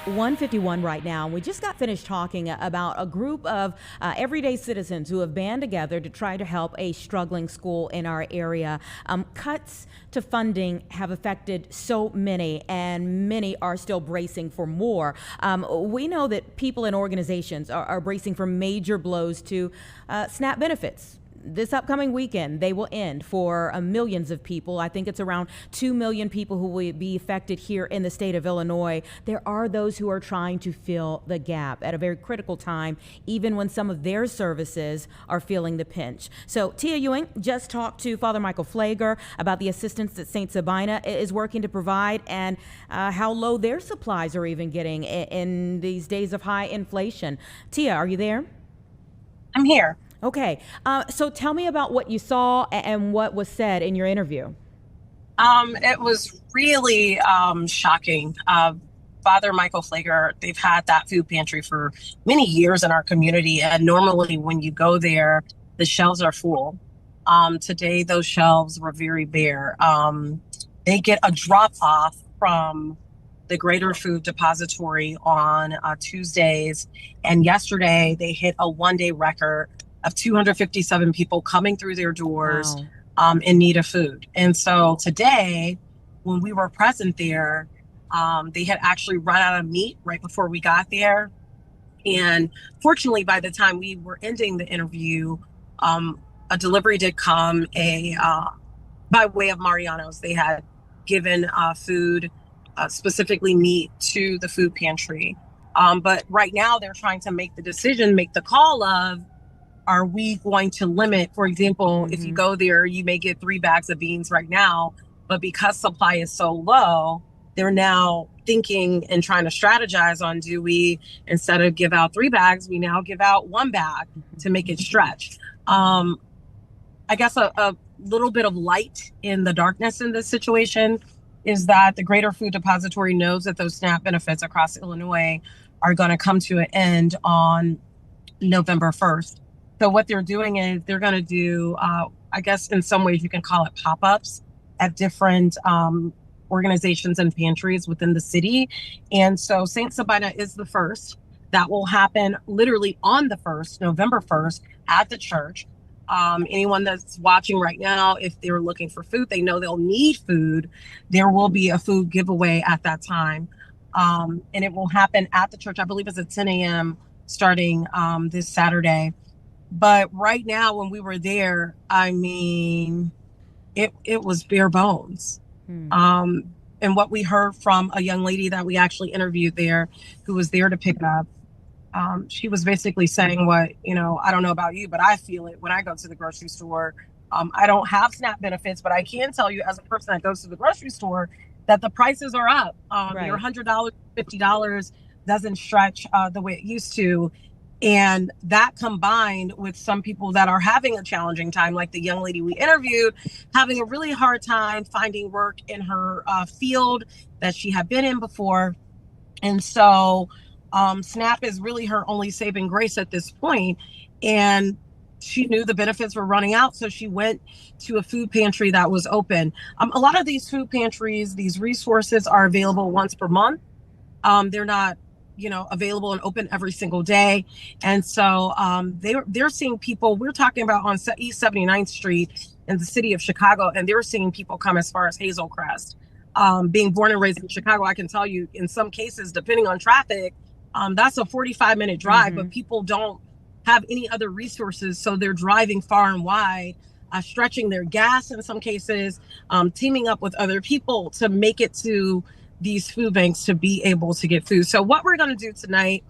1:51 right now. We just got finished talking about a group of everyday citizens who have band together to try to help a struggling school in our area. Cuts to funding have affected so many, and many are still bracing for more. We know that people and organizations are bracing for major blows to SNAP benefits. This upcoming weekend, they will end for millions of people. I think it's around 2 million people who will be affected here in the state of Illinois. There are those who are trying to fill the gap at a very critical time, even when some of their services are feeling the pinch. So Tia Ewing just talked to Father Michael Flager about the assistance that St. Sabina is working to provide and how low their supplies are even getting in these days of high inflation. Tia, are you there? I'm here. Okay, so tell me about what you saw and what was said in your interview. It was really shocking. Father Michael Flager, they've had that food pantry for many years in our community, and normally when you go there, the shelves are full. Today, those shelves were very bare. They get a drop-off from the Greater Food Depository on Tuesdays, and yesterday they hit a one-day record of 257 people coming through their doors. Wow. In need of food. And so today, when we were present there, they had actually run out of meat right before we got there. And fortunately, by the time we were ending the interview, a delivery did come by way of Mariano's. They had given food, specifically meat, to the food pantry. But right now they're trying to make the call of, are we going to limit, for example, if you go there, you may get 3 bags of beans right now, but because supply is so low, they're now thinking and trying to strategize on, do we, instead of give out 3 bags, we now give out 1 bag to make it stretch. I guess a little bit of light in the darkness in this situation is that the Greater Food Depository knows that those SNAP benefits across Illinois are going to come to an end on November 1st. So what they're doing is they're going to do, I guess in some ways you can call it pop-ups at different organizations and pantries within the city. And so St. Sabina is the first. That will happen literally on the 1st, November 1st, at the church. Anyone that's watching right now, if they're looking for food, they know they'll need food. There will be a food giveaway at that time. And it will happen at the church. I believe it's at 10 a.m. starting this Saturday. But right now, when we were there, I mean, it was bare bones. And what we heard from a young lady that we actually interviewed there, who was there to pick up, she was basically saying what, I don't know about you, but I feel it when I go to the grocery store. I don't have SNAP benefits, but I can tell you as a person that goes to the grocery store that the prices are up. Right. Your $100, $50 doesn't stretch the way it used to. And that combined with some people that are having a challenging time, like the young lady we interviewed, having a really hard time finding work in her field that she had been in before. And so SNAP is really her only saving grace at this point. And she knew the benefits were running out, so she went to a food pantry that was open. A lot of these food pantries, these resources are available once per month. They're not available and open every single day. And so they're seeing people, we're talking about on East 79th Street in the city of Chicago, and they're seeing people come as far as Hazel Crest. Being born and raised in Chicago, I can tell you in some cases, depending on traffic, that's a 45-minute drive, but people don't have any other resources. So they're driving far and wide, stretching their gas in some cases, teaming up with other people to make it to these food banks to be able to get food. So what we're going to do tonight,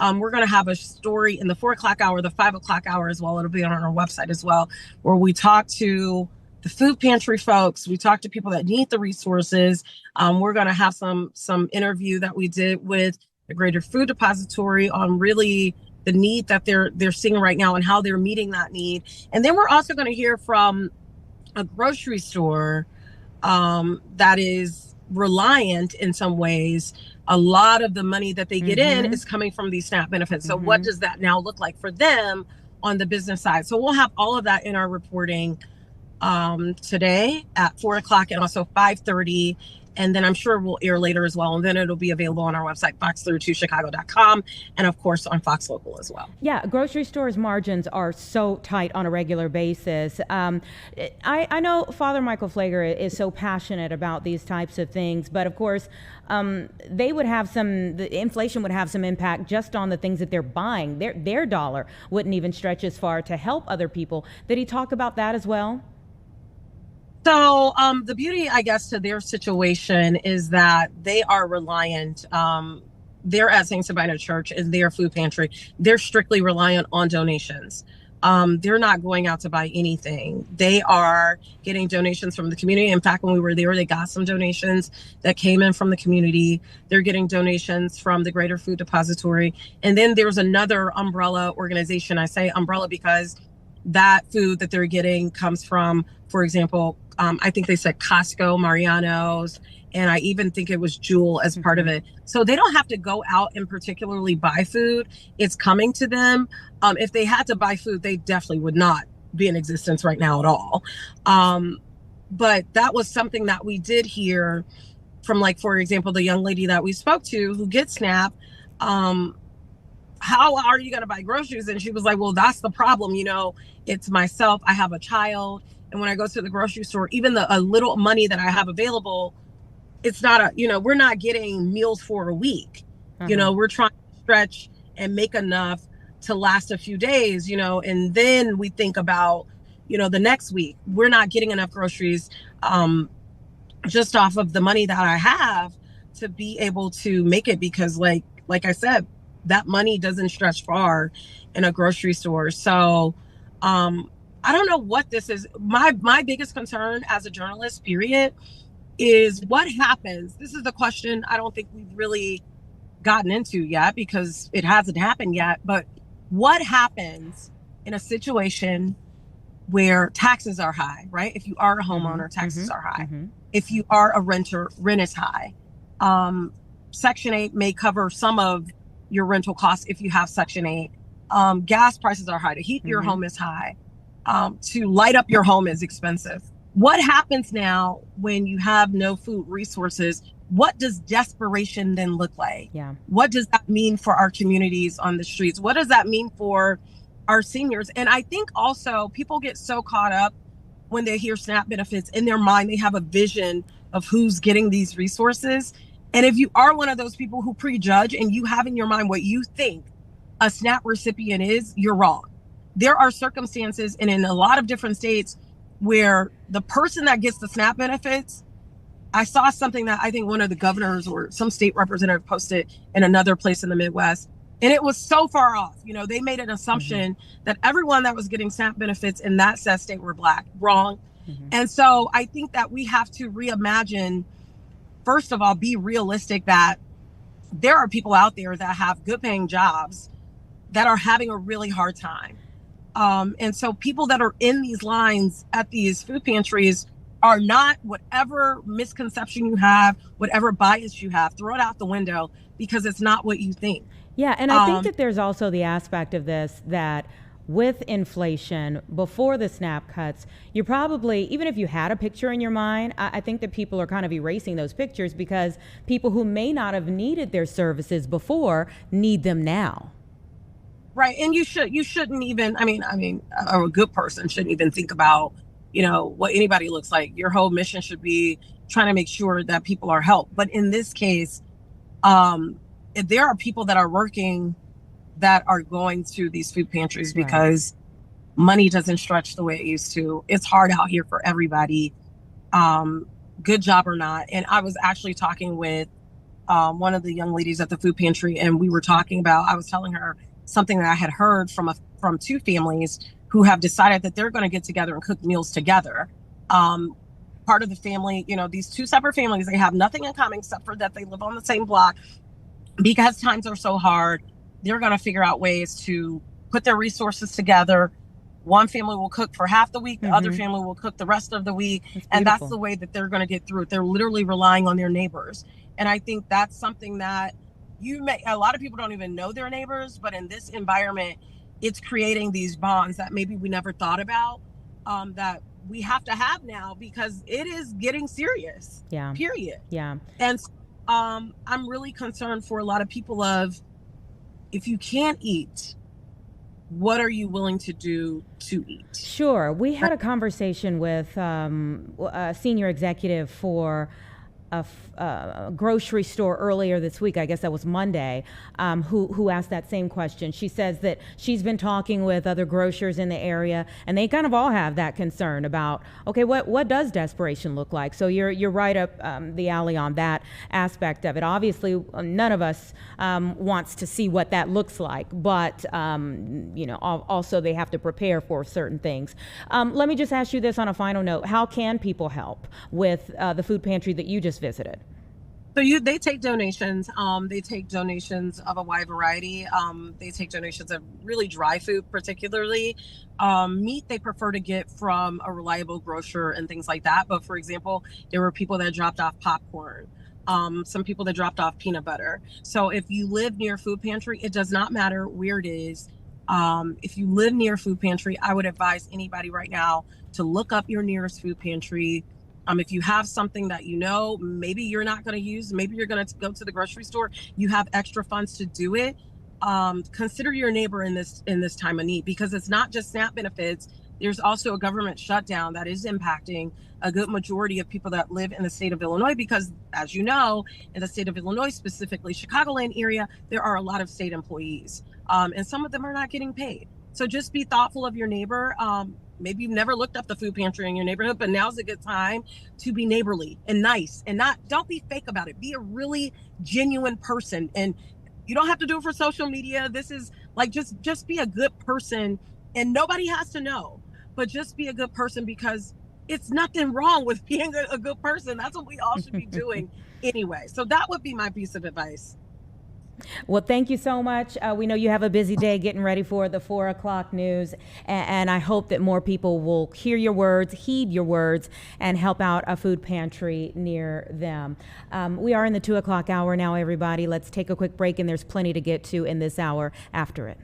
we're going to have a story in the 4 o'clock hour, the 5 o'clock hour as well. It'll be on our website as well, where we talk to the food pantry folks. We talk to people that need the resources. We're going to have some interview that we did with the Greater Food Depository on really the need that they're seeing right now and how they're meeting that need. And then we're also going to hear from a grocery store that is reliant in some ways. A lot of the money that they get in is coming from these SNAP benefits. So what does that now look like for them on the business side? So we'll have all of that in our reporting today at 4 o'clock and also 5:30 And then I'm sure we'll air later as well. And then it'll be available on our website, fox32chicago.com, and of course on Fox Local as well. Yeah, grocery stores' margins are so tight on a regular basis. I know Father Michael Pfleger is so passionate about these types of things, but of course, the inflation would have some impact just on the things that they're buying. Their dollar wouldn't even stretch as far to help other people. Did he talk about that as well? So the beauty, I guess, to their situation is that they are reliant. They're at St. Sabina Church and their food pantry. They're strictly reliant on donations. They're not going out to buy anything. They are getting donations from the community. In fact, when we were there, they got some donations that came in from the community. They're getting donations from the Greater Food Depository. And then there's another umbrella organization. I say umbrella because that food that they're getting comes from, for example, I think they said Costco, Mariano's, and I even think it was Jewel as part of it. So they don't have to go out and particularly buy food. It's coming to them. If they had to buy food, they definitely would not be in existence right now at all. But that was something that we did hear from, like, for example, the young lady that we spoke to who gets SNAP. How are you going to buy groceries? And she was like, well, that's the problem. You know, it's myself. I have a child. And when I go to the grocery store, even a little money that I have available, it's not we're not getting meals for a week. You know, we're trying to stretch and make enough to last a few days, and then we think about, the next week. We're not getting enough groceries just off of the money that I have to be able to make it, because like I said, that money doesn't stretch far in a grocery store. So I don't know what this is. My biggest concern as a journalist, period, is what happens. This is the question I don't think we've really gotten into yet because it hasn't happened yet. But what happens in a situation where taxes are high, right? If you are a homeowner, taxes are high. If you are a renter, rent is high. Section 8 may cover some of your rental costs if you have Section 8. Gas prices are high. To heat your home is high. To light up your home is expensive. What happens now when you have no food resources? What does desperation then look like? Yeah. What does that mean for our communities on the streets? What does that mean for our seniors? And I think also people get so caught up when they hear SNAP benefits. In their mind, they have a vision of who's getting these resources. And if you are one of those people who prejudge and you have in your mind what you think a SNAP recipient is, you're wrong. There are circumstances, and in a lot of different states, where the person that gets the SNAP benefits, I saw something that I think one of the governors or some state representative posted in another place in the Midwest, and it was so far off. They made an assumption that everyone that was getting SNAP benefits in that said state were Black. Wrong. And so I think that we have to reimagine, first of all, be realistic that there are people out there that have good paying jobs that are having a really hard time. And so people that are in these lines at these food pantries are not, whatever misconception you have, whatever bias you have, throw it out the window, because it's not what you think. Yeah, and I think that there's also the aspect of this that with inflation, before the SNAP cuts, you probably, even if you had a picture in your mind, I think that people are kind of erasing those pictures because people who may not have needed their services before need them now. Right. And you shouldn't even, a good person shouldn't even think about, what anybody looks like. Your whole mission should be trying to make sure that people are helped. But in this case, if there are people that are working that are going to these food pantries because money doesn't stretch the way it used to. It's hard out here for everybody, good job or not. And I was actually talking with one of the young ladies at the food pantry, and we were talking about, I was telling her something that I had heard from two families who have decided that they're going to get together and cook meals together. Part of the family, these two separate families, they have nothing in common except for that they live on the same block. Because times are so hard, they're going to figure out ways to put their resources together. One family will cook for half the week, the other family will cook the rest of the week. And that's the way that they're going to get through it. They're literally relying on their neighbors. And I think that's something that a lot of people don't even know their neighbors, but in this environment, it's creating these bonds that maybe we never thought about, that we have to have now because it is getting serious. Yeah. Period. Yeah. And I'm really concerned for a lot of people of, if you can't eat, what are you willing to do to eat? Sure. We had a conversation with a senior executive for a grocery store earlier this week, I guess that was Monday, who asked that same question. She says that she's been talking with other grocers in the area, and they kind of all have that concern about, okay, what does desperation look like? So you're right up the alley on that aspect of it. Obviously, none of us wants to see what that looks like, but also they have to prepare for certain things. Let me just ask you this on a final note: how can people help with the food pantry that you just visited? So they take donations. They take donations of a wide variety. They take donations of really dry food, particularly. Meat they prefer to get from a reliable grocer and things like that. But for example, there were people that dropped off popcorn. Some people that dropped off peanut butter. So if you live near food pantry, it does not matter where it is. If you live near food pantry, I would advise anybody right now to look up your nearest food pantry. If you have something that maybe you're not going to use, maybe you're going to go to the grocery store, you have extra funds to do it. Consider your neighbor in this time of need, because it's not just SNAP benefits. There's also a government shutdown that is impacting a good majority of people that live in the state of Illinois, because as you know, in the state of Illinois, specifically Chicagoland area, there are a lot of state employees, and some of them are not getting paid. So just be thoughtful of your neighbor. Maybe you've never looked up the food pantry in your neighborhood, but now's a good time to be neighborly and nice, and don't be fake about it. Be a really genuine person, and you don't have to do it for social media. This is like, just be a good person, and nobody has to know, but just be a good person, because it's nothing wrong with being a good person. That's what we all should be doing anyway. So that would be my piece of advice. Well, thank you so much. We know you have a busy day getting ready for the 4 o'clock news, and I hope that more people will hear your words, heed your words, and help out a food pantry near them. We are in the 2 o'clock hour now, everybody. Let's take a quick break, and there's plenty to get to in this hour after it.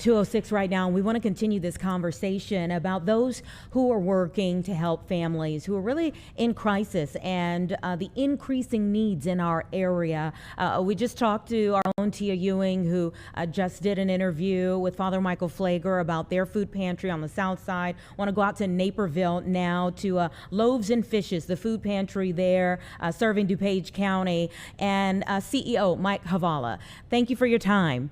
2:06 right now, and we want to continue this conversation about those who are working to help families who are really in crisis and the increasing needs in our area. We just talked to our own Tia Ewing, who just did an interview with Father Michael Flager about their food pantry on the south side. Want to go out to Naperville now to Loaves and Fishes, the food pantry there, serving DuPage County, and CEO Mike Havala. Thank you for your time.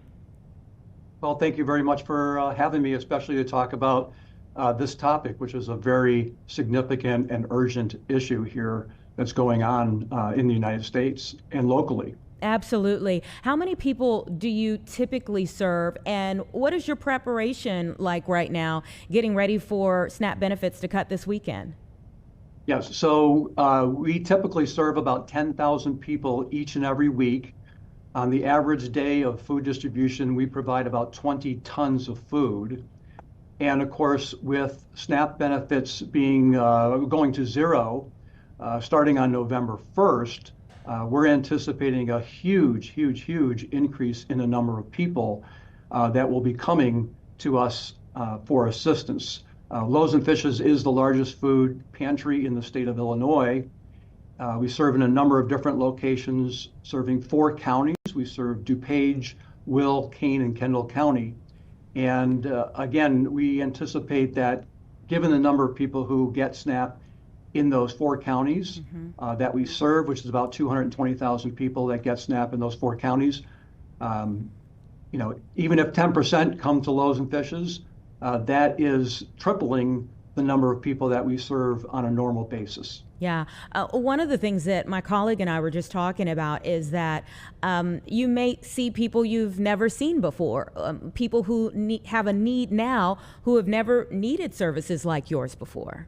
Well, thank you very much for having me, especially to talk about this topic, which is a very significant and urgent issue here that's going on in the United States and locally. Absolutely. How many people do you typically serve, and what is your preparation like right now, getting ready for SNAP benefits to cut this weekend? Yes, so we typically serve about 10,000 people each and every week. On the average day of food distribution, we provide about 20 tons of food. And of course, with SNAP benefits being going to zero, starting on November 1st, we're anticipating a huge increase in the number of people that will be coming to us for assistance. Loaves and Fishes is the largest food pantry in the state of Illinois. We serve in a number of different locations, serving 4 counties. We serve DuPage, Will, Kane, and Kendall County. And again, we anticipate that given the number of people who get SNAP in those 4 counties that we serve, which is about 220,000 people that get SNAP in those 4 counties, you know, even if 10% come to Loaves and Fishes, that is tripling the number of people that we serve on a normal basis. Yeah. One of the things that my colleague and I were just talking about is that you may see people you've never seen before, people who have a need now who have never needed services like yours before.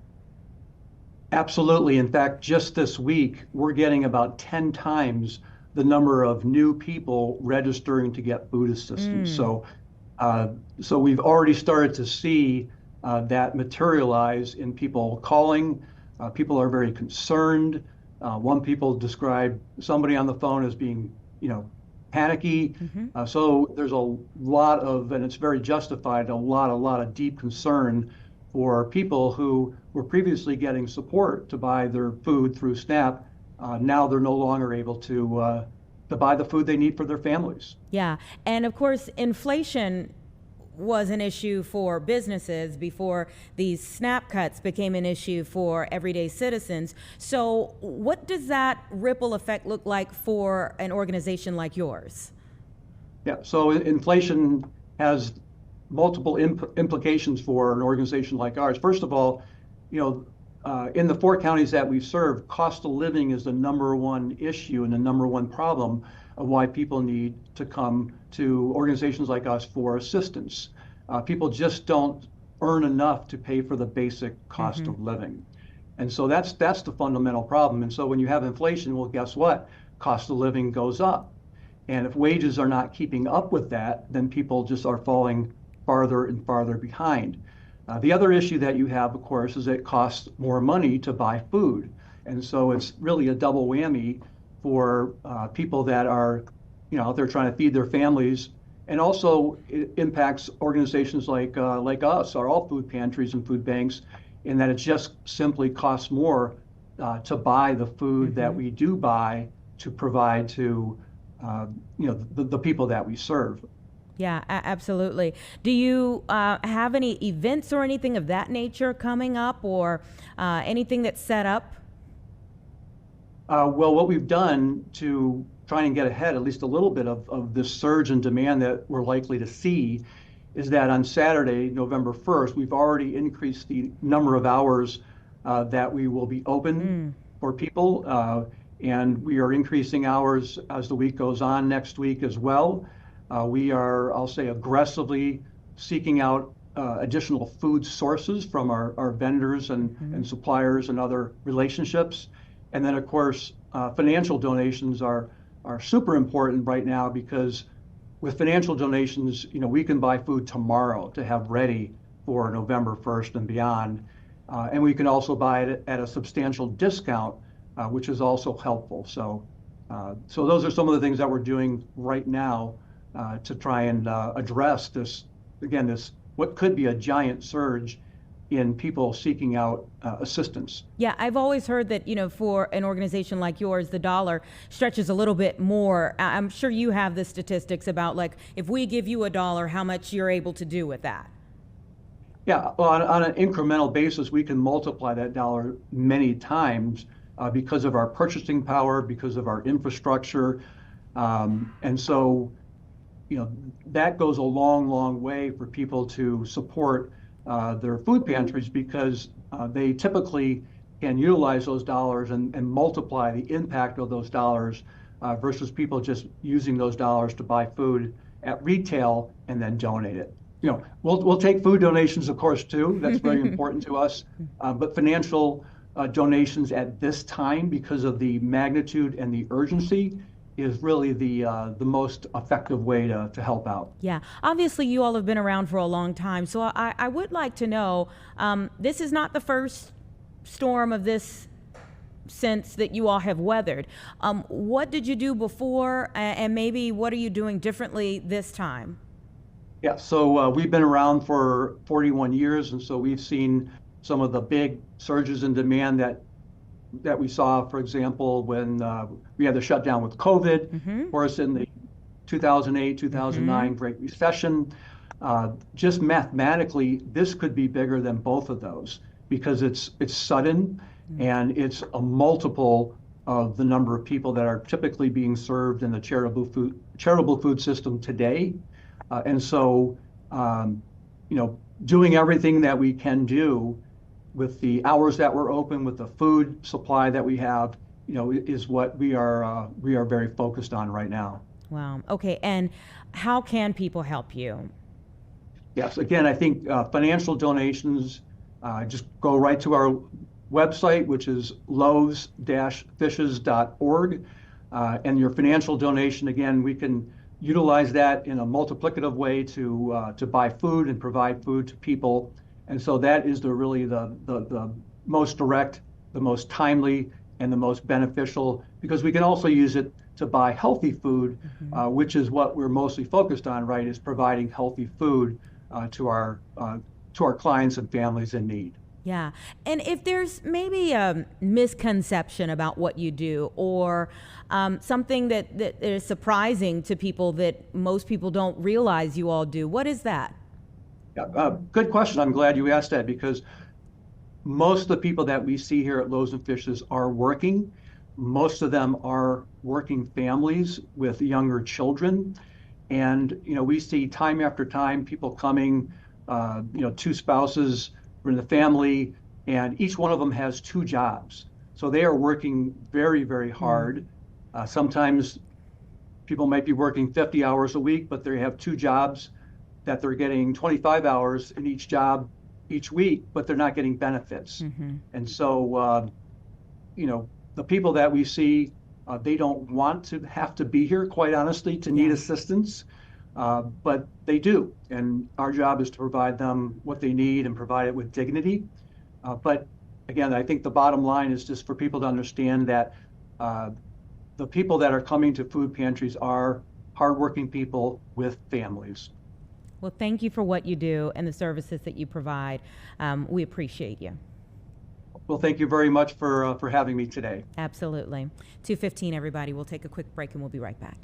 Absolutely. In fact, just this week, we're getting about 10 times the number of new people registering to get food assistance. So we've already started to see that materialize in people calling. People are very concerned. One people described somebody on the phone as being, you know, panicky. So there's a lot of, and it's very justified, a lot of deep concern for people who were previously getting support to buy their food through SNAP. Now they're no longer able to buy the food they need for their families. Yeah, and of course, inflation was an issue for businesses before these SNAP cuts became an issue for everyday citizens. So what does that ripple effect look like for an organization like yours? Yeah, so inflation has multiple implications for an organization like ours. First of all, you know, in the 4 counties that we serve, cost of living is the #1 issue and the #1 problem of why people need to come to organizations like us for assistance. People just don't earn enough to pay for the basic cost of living. And so that's the fundamental problem. And so when you have inflation, well, guess what? Cost of living goes up. And if wages are not keeping up with that, then people just are falling farther and farther behind. The other issue that you have, of course, is it costs more money to buy food. And so it's really a double whammy for people that are, you know, out there trying to feed their families. And also it impacts organizations like us, are all food pantries and food banks, in that it just simply costs more to buy the food that we do buy to provide to, you know, the people that we serve. Yeah, absolutely. Do you have any events or anything of that nature coming up, or anything that's set up? Well, what we've done to try and get ahead at least a little bit of this surge in demand that we're likely to see is that on Saturday, November 1st, we've already increased the number of hours that we will be open for people. And we are increasing hours as the week goes on next week as well. We are, I'll say, aggressively seeking out additional food sources from our vendors and suppliers and other relationships. And then, of course, financial donations are super important right now, because with financial donations, you know, we can buy food tomorrow to have ready for November 1st and beyond. And we can also buy it at a substantial discount, which is also helpful. So those are some of the things that we're doing right now to try and address this again, this what could be a giant surge in people seeking out assistance. Yeah, I've always heard that, for an organization like yours, the dollar stretches a little bit more. I'm sure you have the statistics about, like, if we give you $1, how much you're able to do with that. Yeah, well, on an incremental basis, we can multiply that dollar many times because of our purchasing power, because of our infrastructure. And so, that goes a long, long way for people to support their food pantries because they typically can utilize those dollars and multiply the impact of those dollars versus people just using those dollars to buy food at retail and then donate it. We'll take food donations, of course, too. That's very important to us. But financial donations at this time, because of the magnitude and the urgency, is really the most effective way to help out. Yeah, obviously you all have been around for a long time, so I would like to know, this is not the first storm of this sense that you all have weathered. What did you do before, and maybe what are you doing differently this time? Yeah, so we've been around for 41 years, and so we've seen some of the big surges in demand that we saw, for example, when we had the shutdown with COVID, or in the 2008, 2009 Great Recession. Just mathematically, this could be bigger than both of those because it's sudden and it's a multiple of the number of people that are typically being served in the charitable food system today. And so, doing everything that we can do with the hours that we're open, with the food supply that we have, is what we are very focused on right now. Wow. Okay. And how can people help you? Yes. Again, I think financial donations, just go right to our website, which is loaves-fishes.org. And your financial donation, again, we can utilize that in a multiplicative way to buy food and provide food to people. And so that is really the most direct, the most timely, and the most beneficial, because we can also use it to buy healthy food, which is what we're mostly focused on, right, is providing healthy food to our clients and families in need. Yeah. And if there's maybe a misconception about what you do, or something that is surprising to people that most people don't realize you all do, what is that? Yeah, good question. I'm glad you asked that because most of the people that we see here at Loaves and Fishes are working. Most of them are working families with younger children. And, we see time after time people coming, two spouses in the family, and each one of them has 2 jobs. So they are working very, very hard. Sometimes people might be working 50 hours a week, but they have 2 jobs that they're getting 25 hours in each job each week, but they're not getting benefits. And so, the people that we see, they don't want to have to be here, quite honestly, to need assistance, but they do. And our job is to provide them what they need and provide it with dignity. But again, I think the bottom line is just for people to understand that the people that are coming to food pantries are hardworking people with families. Well, thank you for what you do and the services that you provide. We appreciate you. Well, thank you very much for having me today. Absolutely. 2:15, everybody. We'll take a quick break and we'll be right back.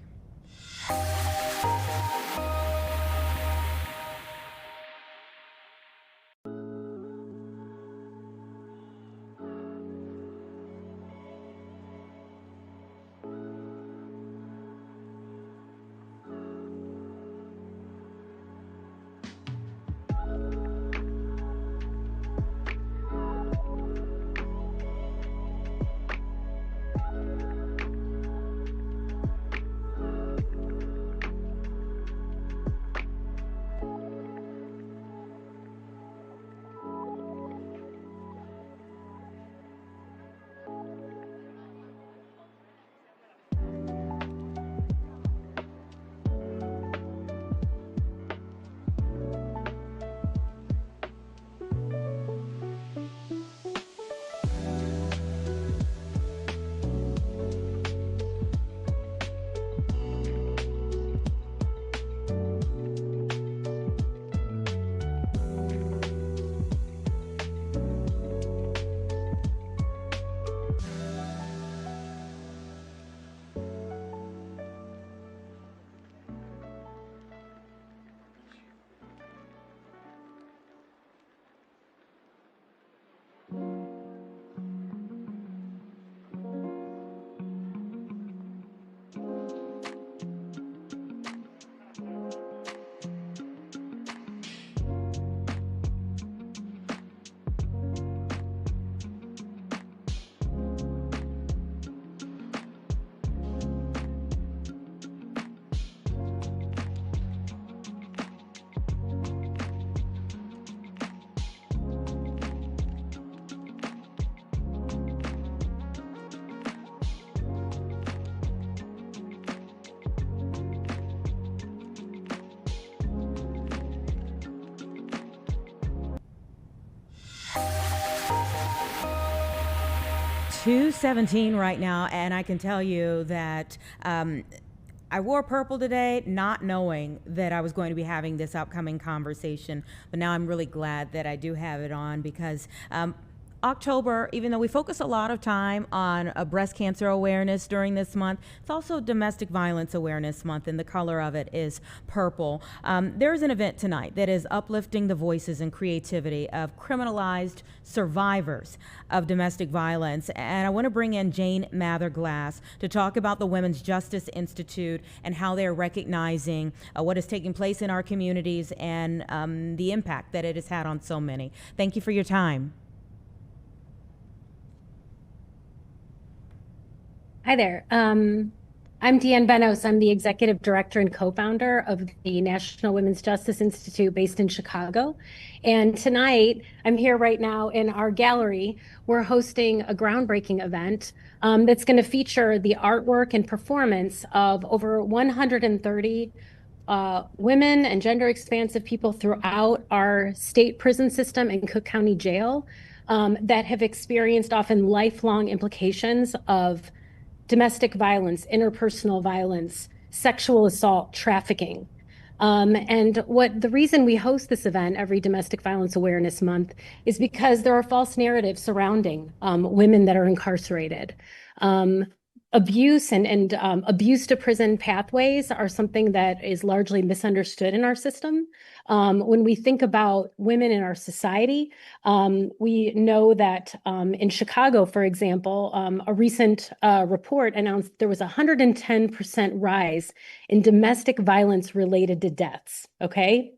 2:17 right now, and I can tell you that I wore purple today, not knowing that I was going to be having this upcoming conversation, but now I'm really glad that I do have it on because October, even though we focus a lot of time on breast cancer awareness during this month, it's also Domestic Violence Awareness Month, and the color of it is purple. There's an event tonight that is uplifting the voices and creativity of criminalized survivors of domestic violence, and I want to bring in Jane Mather-Glass to talk about the Women's Justice Institute and how they're recognizing what is taking place in our communities and the impact that it has had on so many. Thank you for your time. Hi there. I'm Deanne Benos. I'm the executive director and co-founder of the National Women's Justice Institute based in Chicago. And tonight, I'm here right now in our gallery. We're hosting a groundbreaking event that's going to feature the artwork and performance of over 130 women and gender expansive people throughout our state prison system and Cook County Jail that have experienced often lifelong implications of domestic violence, interpersonal violence, sexual assault, trafficking. And the reason we host this event every Domestic Violence Awareness Month is because there are false narratives surrounding women that are incarcerated. Abuse and abuse to prison pathways are something that is largely misunderstood in our system. When we think about women in our society, we know that in Chicago, for example, a recent report announced there was a 110% rise in domestic violence related to deaths, okay?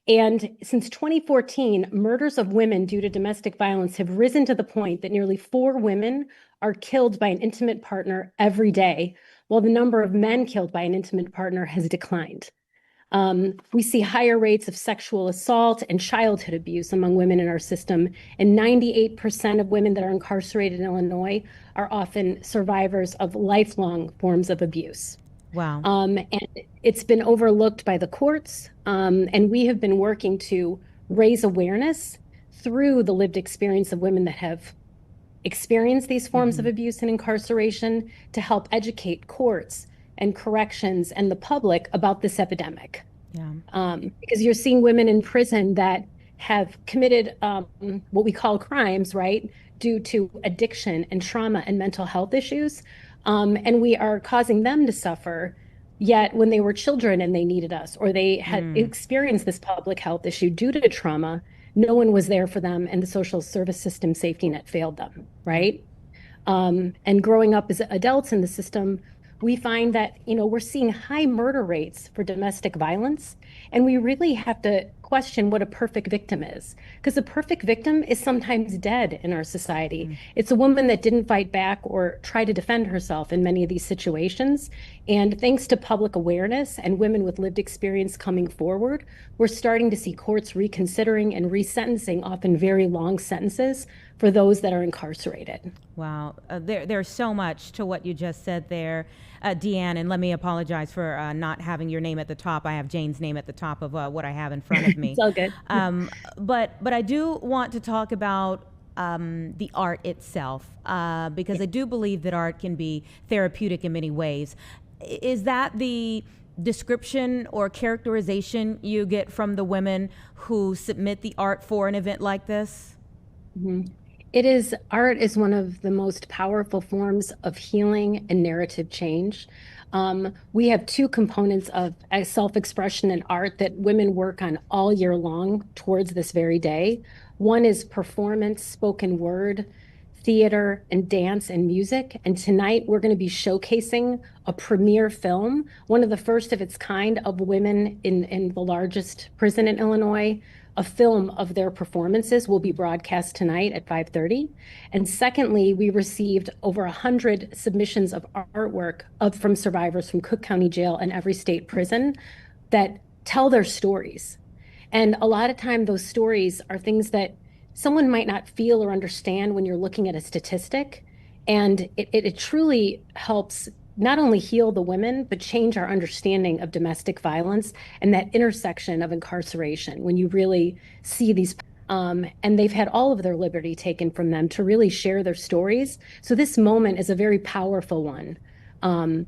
And since 2014, murders of women due to domestic violence have risen to the point that nearly 4 women are killed by an intimate partner every day, while the number of men killed by an intimate partner has declined. We see higher rates of sexual assault and childhood abuse among women in our system, and 98% of women that are incarcerated in Illinois are often survivors of lifelong forms of abuse. Wow. And it's been overlooked by the courts, and we have been working to raise awareness through the lived experience of women that have experienced these forms of abuse and incarceration to help educate courts and corrections and the public about this epidemic. Yeah. Because you're seeing women in prison that have committed what we call crimes, right, due to addiction and trauma and mental health issues. And we are causing them to suffer, yet when they were children and they needed us, or they had experienced this public health issue due to trauma, no one was there for them, and the social service system safety net failed them, right? And growing up as adults in the system, we find that, we're seeing high murder rates for domestic violence, and we really have to question what a perfect victim is, because a perfect victim is sometimes dead in our society. It's a woman that didn't fight back or try to defend herself in many of these situations. And thanks to public awareness and women with lived experience coming forward, we're starting to see courts reconsidering and resentencing often very long sentences for those that are incarcerated. Wow. There's so much to what you just said there, Deanne, and let me apologize for not having your name at the top. I have Jane's name at the top of what I have in front of me. It's all good. But I do want to talk about the art itself, because I do believe that art can be therapeutic in many ways. Is that the description or characterization you get from the women who submit the art for an event like this? Art is one of the most powerful forms of healing and narrative change. We have 2 components of self-expression and art that women work on all year long towards this very day. One is performance, spoken word, theater, and dance and music. And tonight we're going to be showcasing a premiere film, one of the first of its kind of women in the largest prison in Illinois. A film of their performances will be broadcast tonight at 5:30. And secondly, we received over 100 submissions of artwork from survivors from Cook County Jail and every state prison that tell their stories. And a lot of time those stories are things that someone might not feel or understand when you're looking at a statistic. And it truly helps not only heal the women, but change our understanding of domestic violence and that intersection of incarceration when you really see these And they've had all of their liberty taken from them to really share their stories. So this moment is a very powerful one.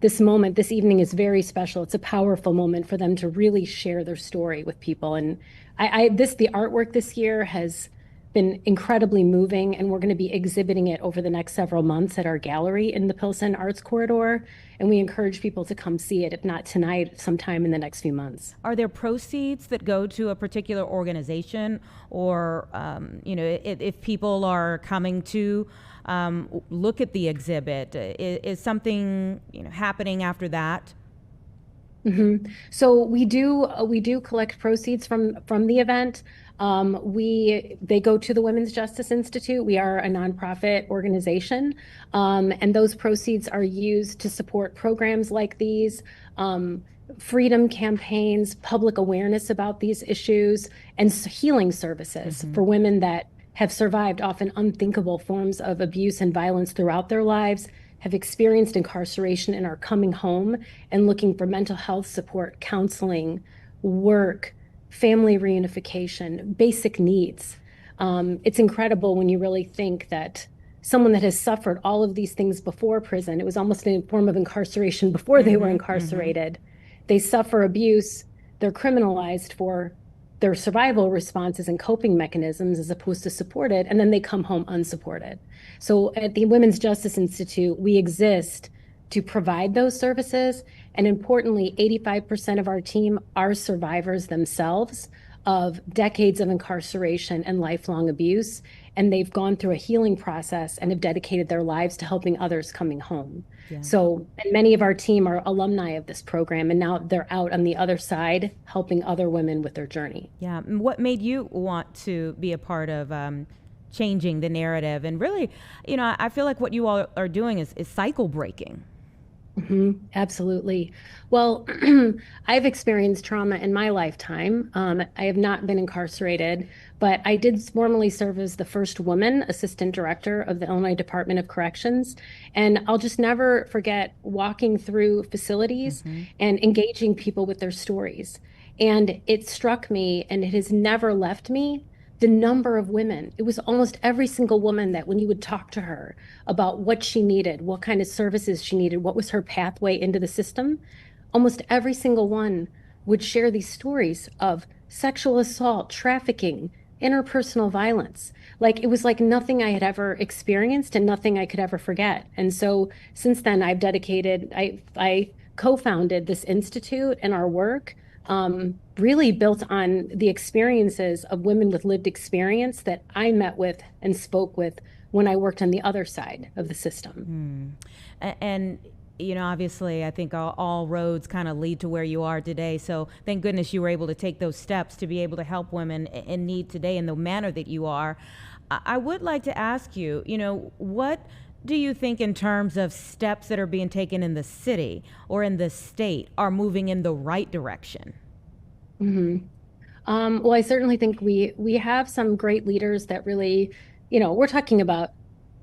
This moment, this evening is very special. It's a powerful moment for them to really share their story with people. And the artwork this year has been incredibly moving, and we're going to be exhibiting it over the next several months at our gallery in the Pilsen Arts Corridor. And we encourage people to come see it, if not tonight, sometime in the next few months. Are there proceeds that go to a particular organization, or if people are coming to look at the exhibit, is something happening after that? Mm-hmm. So we do collect proceeds from the event. They go to the Women's Justice Institute. We are a nonprofit organization, and those proceeds are used to support programs like these, freedom campaigns, public awareness about these issues, and healing services for women that have survived often unthinkable forms of abuse and violence throughout their lives, have experienced incarceration and are coming home and looking for mental health support, counseling, work, family reunification, basic needs. It's incredible when you really think that someone that has suffered all of these things before prison, it was almost a form of incarceration before they were incarcerated. They suffer abuse, they're criminalized for their survival responses and coping mechanisms as opposed to supported, and then they come home unsupported. So at the Women's Justice Institute, we exist to provide those services. And importantly, 85% of our team are survivors themselves of decades of incarceration and lifelong abuse. And they've gone through a healing process and have dedicated their lives to helping others coming home. Yeah. So, and many of our team are alumni of this program, and now they're out on the other side helping other women with their journey. Yeah. And what made you want to be a part of changing the narrative? And really, I feel like what you all are doing is cycle breaking. Absolutely. Well, I've experienced trauma in my lifetime. I have not been incarcerated, but I did formally serve as the first woman assistant director of the Illinois Department of Corrections. And I'll just never forget walking through facilities and engaging people with their stories. And it struck me, and it has never left me, the number of women. It was almost every single woman that when you would talk to her about what she needed, what kind of services she needed, what was her pathway into the system, almost every single one would share these stories of sexual assault, trafficking, interpersonal violence. Like, it was like nothing I had ever experienced and nothing I could ever forget. And so since then, I've dedicated, I co-founded this institute, and our work really built on the experiences of women with lived experience that I met with and spoke with when I worked on the other side of the system. And obviously, I think all roads kind of lead to where you are today. So thank goodness you were able to take those steps to be able to help women in need today in the manner that you are. I would like to ask you, what do you think in terms of steps that are being taken in the city or in the state are moving in the right direction? Well, I certainly think we have some great leaders that really, we're talking about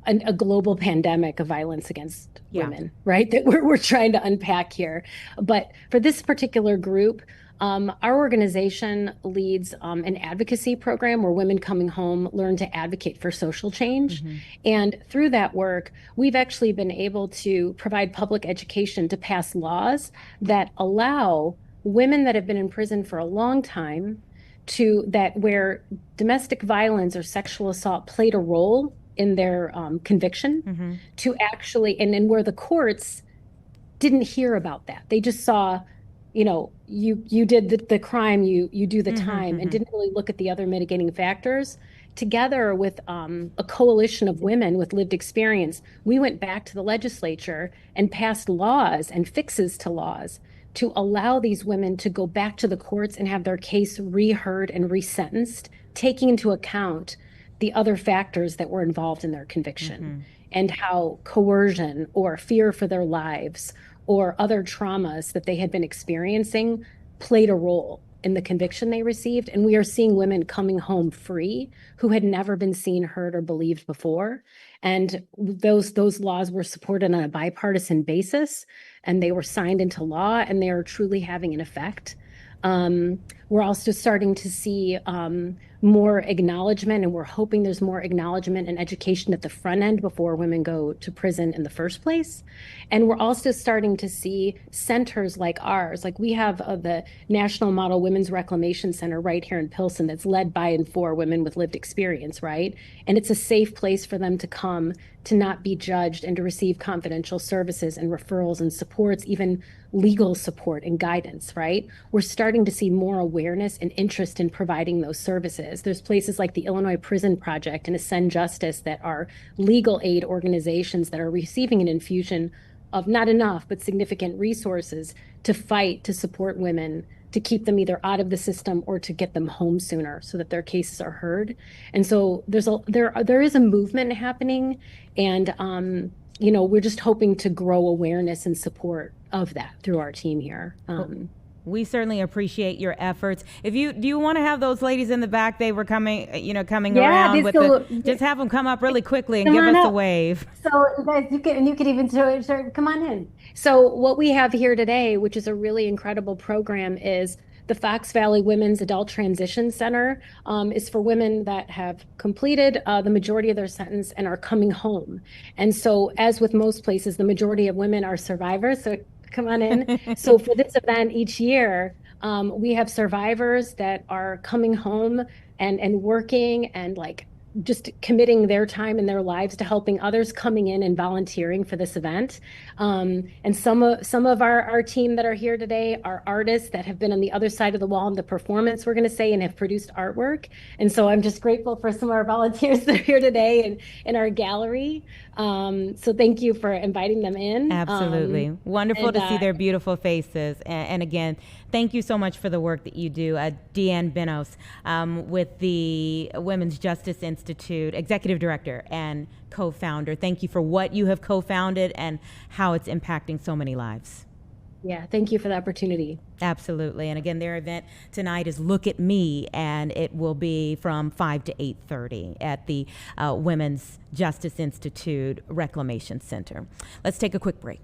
a global pandemic of violence against women, right? That we're trying to unpack here. But for this particular group, our organization leads an advocacy program where women coming home learn to advocate for social change. And through that work, we've actually been able to provide public education to pass laws that allow women that have been in prison for a long time where domestic violence or sexual assault played a role in their conviction to actually, and where the courts didn't hear about that. They just saw, you did the crime, you do the time, and didn't really look at the other mitigating factors. Together with a coalition of women with lived experience, we went back to the legislature and passed laws and fixes to laws to allow these women to go back to the courts and have their case reheard and resentenced, taking into account the other factors that were involved in their conviction and how coercion or fear for their lives or other traumas that they had been experiencing played a role in the conviction they received. And we are seeing women coming home free who had never been seen, heard, or believed before. And those laws were supported on a bipartisan basis, and they were signed into law, and they are truly having an effect. We're also starting to see more acknowledgement, and we're hoping there's more acknowledgement and education at the front end before women go to prison in the first place. And we're also starting to see centers like ours. Like we have the National Model Women's Reclamation Center right here in Pilsen that's led by and for women with lived experience, right? And it's a safe place for them to come, to not be judged, and to receive confidential services and referrals and supports, even legal support and guidance, right? We're starting to see more awareness and interest in providing those services. There's places like the Illinois Prison Project and Ascend Justice that are legal aid organizations that are receiving an infusion of not enough, but significant resources to fight, to support women, to keep them either out of the system or to get them home sooner so that their cases are heard. And so there is a movement happening, and we're just hoping to grow awareness and support of that through our team here. We certainly appreciate your efforts. Do you want to have those ladies in the back? They were coming around with just have them come up really quickly and give us a wave. So guys, you could even come on in. So what we have here today, which is a really incredible program, is the Fox Valley Women's Adult Transition Center. Is for women that have completed the majority of their sentence and are coming home. And so, as with most places, the majority of women are survivors. So come on in. So for this event each year, we have survivors that are coming home and working and just committing their time and their lives to helping others, coming in and volunteering for this event. And some of our team that are here today are artists that have been on the other side of the wall in the performance, we're going to say, and have produced artwork. And so I'm just grateful for some of our volunteers that are here today and in our gallery. So thank you for inviting them in. Absolutely. Wonderful to see their beautiful faces. And again, thank you so much for the work that you do. Deanne Benos with the Women's Justice Institute, Executive Director and co-founder. Thank you for what you have co-founded and how it's impacting so many lives. Yeah, thank you for the opportunity. Absolutely. And again, their event tonight is Look at Me, and it will be from 5 to 8:30 at the Women's Justice Institute Reclamation Center. Let's take a quick break.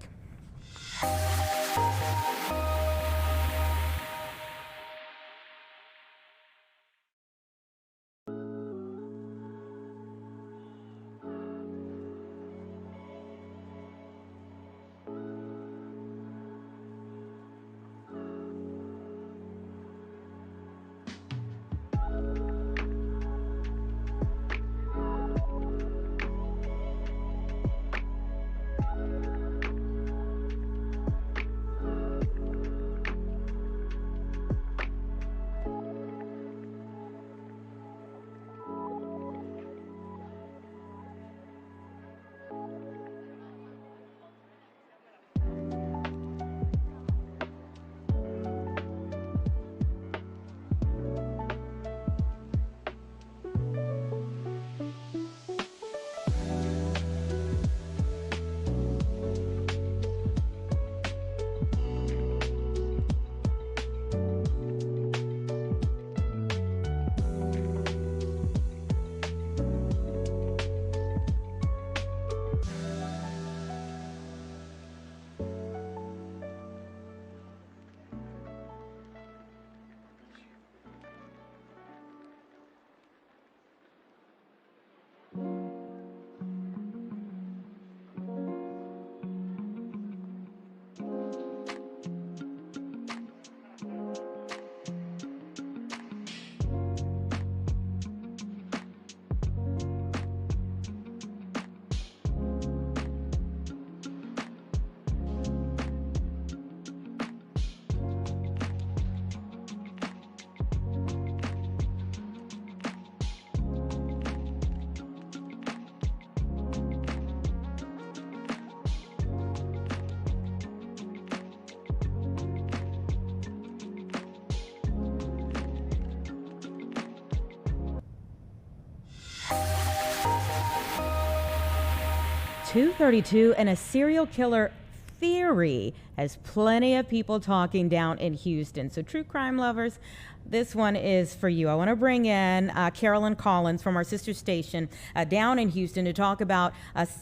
.232 and a serial killer theory has plenty of people talking down in Houston. So true crime lovers, this one is for you. I want to bring in Carolyn Collins from our sister station down in Houston to talk about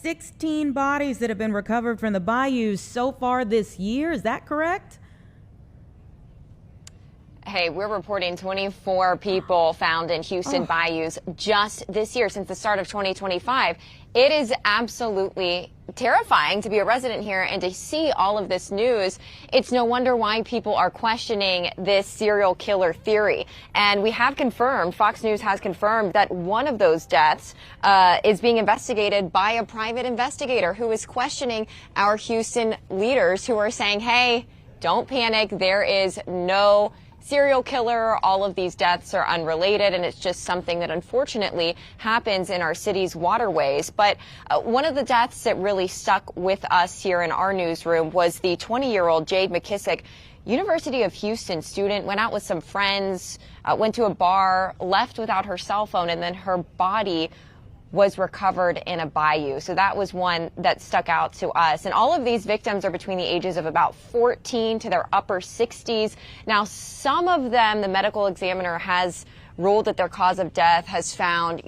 16 bodies that have been recovered from the bayous so far this year. Is that correct? Hey, we're reporting 24 people found in Houston bayous just this year since the start of 2025. It is absolutely terrifying to be a resident here and to see all of this news. It's no wonder why people are questioning this serial killer theory. And we have confirmed, Fox News has confirmed, that one of those deaths is being investigated by a private investigator who is questioning our Houston leaders who are saying, hey, don't panic. There is no serial killer. All of these deaths are unrelated, and it's just something that unfortunately happens in our city's waterways. But one of the deaths that really stuck with us here in our newsroom was the 20-year-old Jade McKissick, University of Houston student, went out with some friends, went to a bar, left without her cell phone, and then her body was recovered in a bayou. So that was one that stuck out to us. And all of these victims are between the ages of about 14 to their upper 60s. Now, some of them, the medical examiner has ruled that their cause of death has found,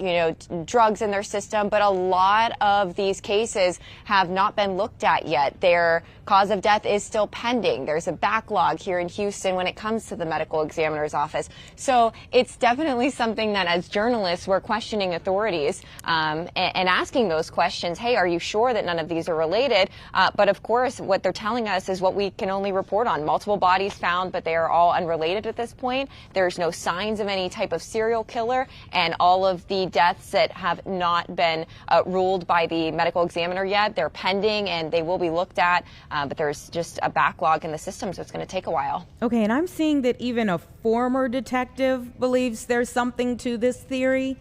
drugs in their system, but a lot of these cases have not been looked at yet. Their cause of death is still pending. There's a backlog here in Houston when it comes to the medical examiner's office. So it's definitely something that as journalists, we're questioning authorities and asking those questions. Hey, are you sure that none of these are related? But of course, what they're telling us is what we can only report on. Multiple bodies found, but they are all unrelated at this point. There's no signs of any type of serial killer, and all of the deaths that have not been ruled by the medical examiner yet, they're pending and they will be looked at, but there's just a backlog in the system, so it's going to take a while. Okay, and I'm seeing that even a former detective believes there's something to this theory.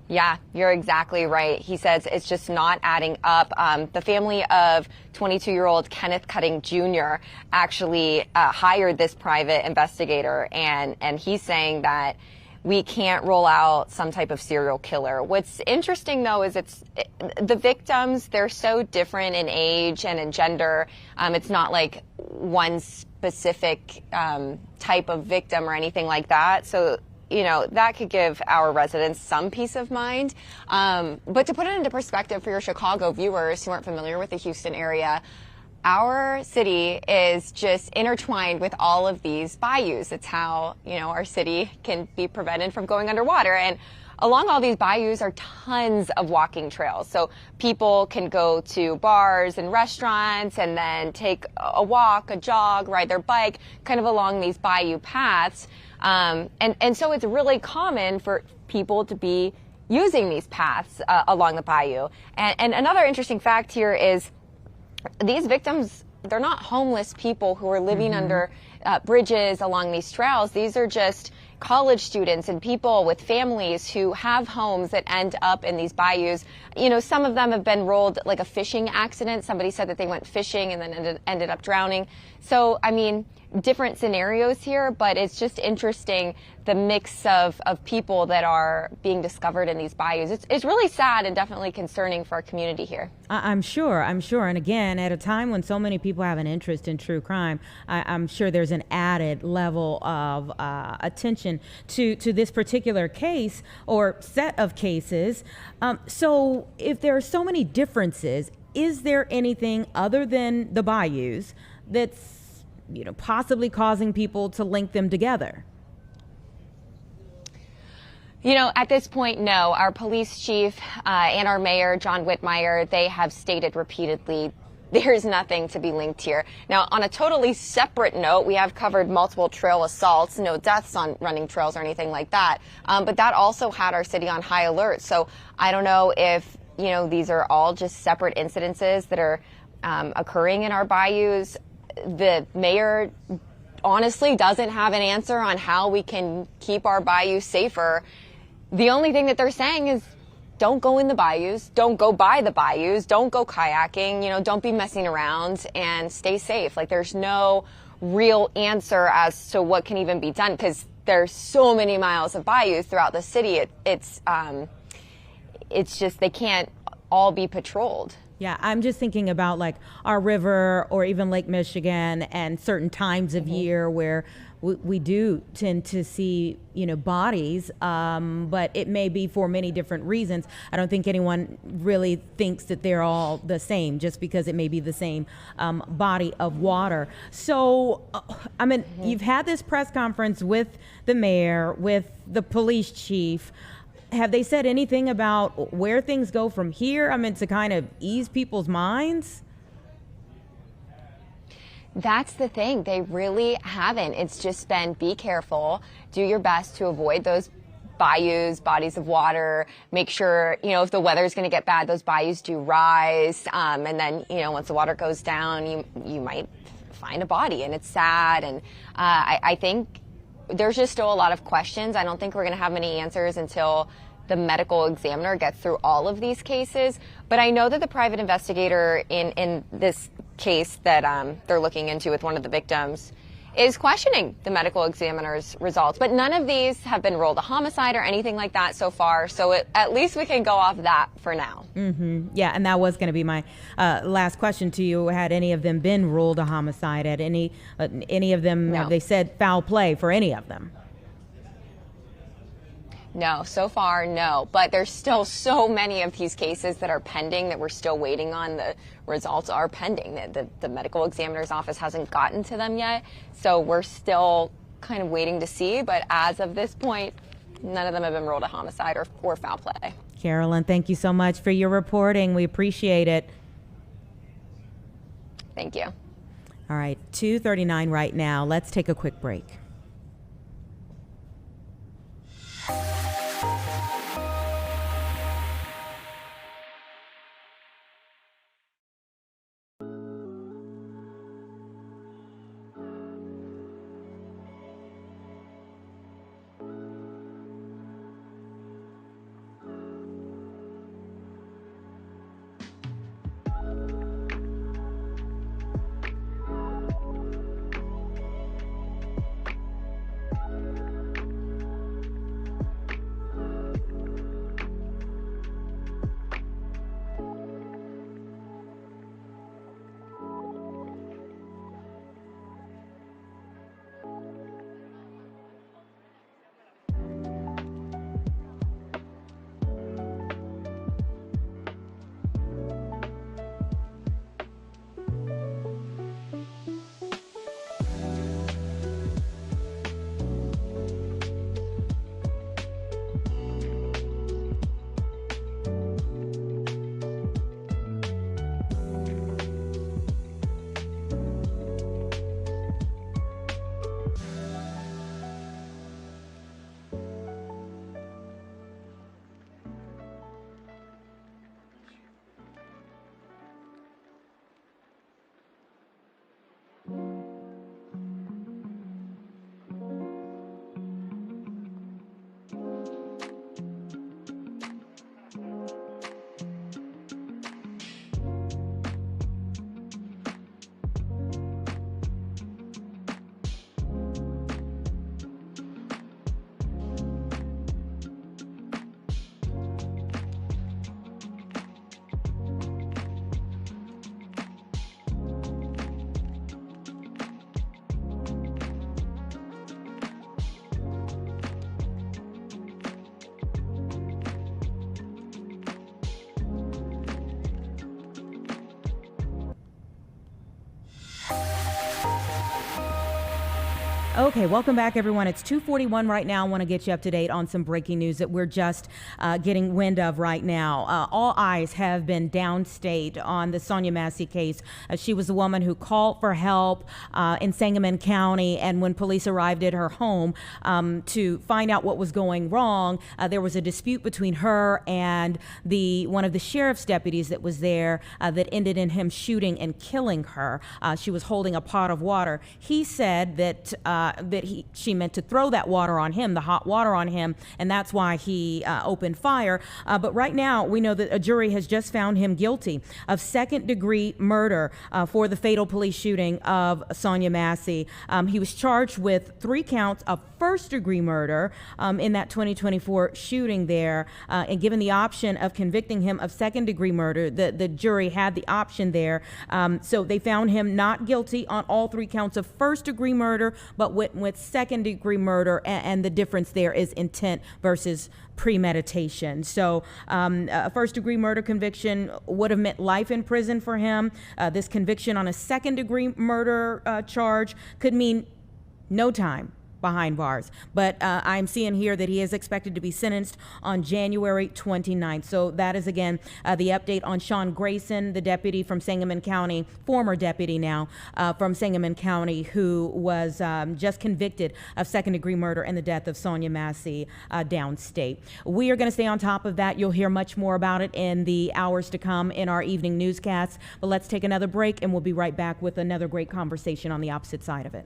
Yeah, you're exactly right. He says it's just not adding up. The family of 22-year-old Kenneth Cutting Jr. actually hired this private investigator, and he's saying that we can't roll out some type of serial killer. What's interesting, though, is the victims, they're so different in age and in gender. It's not like one specific type of victim or anything like that. So that could give our residents some peace of mind. But to put it into perspective for your Chicago viewers who aren't familiar with the Houston area, our city is just intertwined with all of these bayous. It's how, our city can be prevented from going underwater. And along all these bayous are tons of walking trails. So people can go to bars and restaurants and then take a walk, a jog, ride their bike, kind of along these bayou paths. And so it's really common for people to be using these paths along the bayou. And another interesting fact here is these victims, they're not homeless people who are living under bridges along these trails. These are just college students and people with families who have homes that end up in these bayous. Some of them have been rolled like a fishing accident. Somebody said that they went fishing and then ended up drowning. So, different scenarios here, but it's just interesting the mix of people that are being discovered in these bayous. It's really sad and definitely concerning for our community here. I'm sure. And again, at a time when so many people have an interest in true crime, I'm sure there's an added level of attention to this particular case or set of cases. So if there are so many differences, is there anything other than the bayous that's possibly causing people to link them together? At this point, no. Our police chief and our mayor, John Whitmire, they have stated repeatedly there's nothing to be linked here. Now, on a totally separate note, we have covered multiple trail assaults, no deaths on running trails or anything like that. But that also had our city on high alert. So I don't know if, these are all just separate incidences that are occurring in our bayous. The mayor honestly doesn't have an answer on how we can keep our bayous safer. The only thing that they're saying is don't go in the bayous, don't go by the bayous, don't go kayaking, don't be messing around and stay safe. Like there's no real answer as to what can even be done because there's so many miles of bayous throughout the city. It's just they can't all be patrolled. Yeah, I'm just thinking about like our river or even Lake Michigan and certain times of year where we do tend to see, bodies, but it may be for many different reasons. I don't think anyone really thinks that they're all the same just because it may be the same body of water. So, you've had this press conference with the mayor, with the police chief. Have they said anything about where things go from here? To kind of ease people's minds? That's the thing. They really haven't. It's just been be careful, do your best to avoid those bayous, bodies of water, make sure, if the weather is going to get bad, those bayous do rise. And then, once the water goes down, you might find a body, and it's sad. And I think there's just still a lot of questions. I don't think we're going to have many answers until the medical examiner gets through all of these cases. But I know that the private investigator in this case that they're looking into with one of the victims is questioning the medical examiner's results. But none of these have been ruled a homicide or anything like that so far. So at least we can go off that for now. Mm-hmm. Yeah, and that was going to be my last question to you. Had any of them been ruled a homicide? Had any of them, No. Have they said foul play for any of them? No, so far, no. But there's still so many of these cases that are pending that we're still waiting on. The results are pending. The medical examiner's office hasn't gotten to them yet. So we're still kind of waiting to see. But as of this point, none of them have been ruled a homicide or foul play. Carolyn, thank you so much for your reporting. We appreciate it. Thank you. All right, 2:39 right now. Let's take a quick break. Okay, welcome back, everyone. It's 2:41 right now. I want to get you up to date on some breaking news that we're just getting wind of right now. All eyes have been downstate on the Sonia Massey case. She was the woman who called for help in Sangamon County, and when police arrived at her home to find out what was going wrong, there was a dispute between her and one of the sheriff's deputies that was there that ended in him shooting and killing her. She was holding a pot of water. He said that that she meant to throw that water on him, the hot water on him, and that's why he opened fire. But right now, we know that a jury has just found him guilty of second-degree murder for the fatal police shooting of Sonia Massey. He was charged with 3 counts of first-degree murder in that 2024 shooting there, and given the option of convicting him of second-degree murder, the jury had the option there. So they found him not guilty on all 3 counts of first-degree murder, but with second-degree murder, and the difference there is intent versus premeditation. So a first-degree murder conviction would have meant life in prison for him. This conviction on a second-degree murder charge could mean no time behind bars. But I'm seeing here that he is expected to be sentenced on January 29th. So that is, again, the update on Sean Grayson, the deputy from Sangamon County, former deputy now from Sangamon County, who was just convicted of second-degree murder and the death of Sonia Massey downstate. We are going to stay on top of that. You'll hear much more about it in the hours to come in our evening newscasts. But let's take another break, and we'll be right back with another great conversation on the opposite side of it.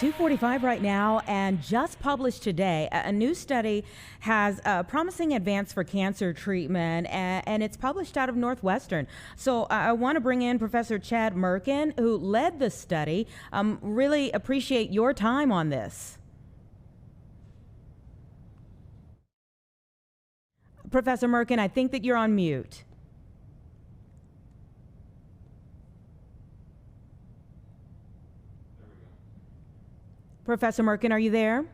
.245 right now, and just published today, a new study has a promising advance for cancer treatment, and it's published out of Northwestern. So I want to bring in Professor Chad Merkin, who led the study. Really appreciate your time on this. Professor Merkin, I think that you're on mute. Professor Merkin, are you there?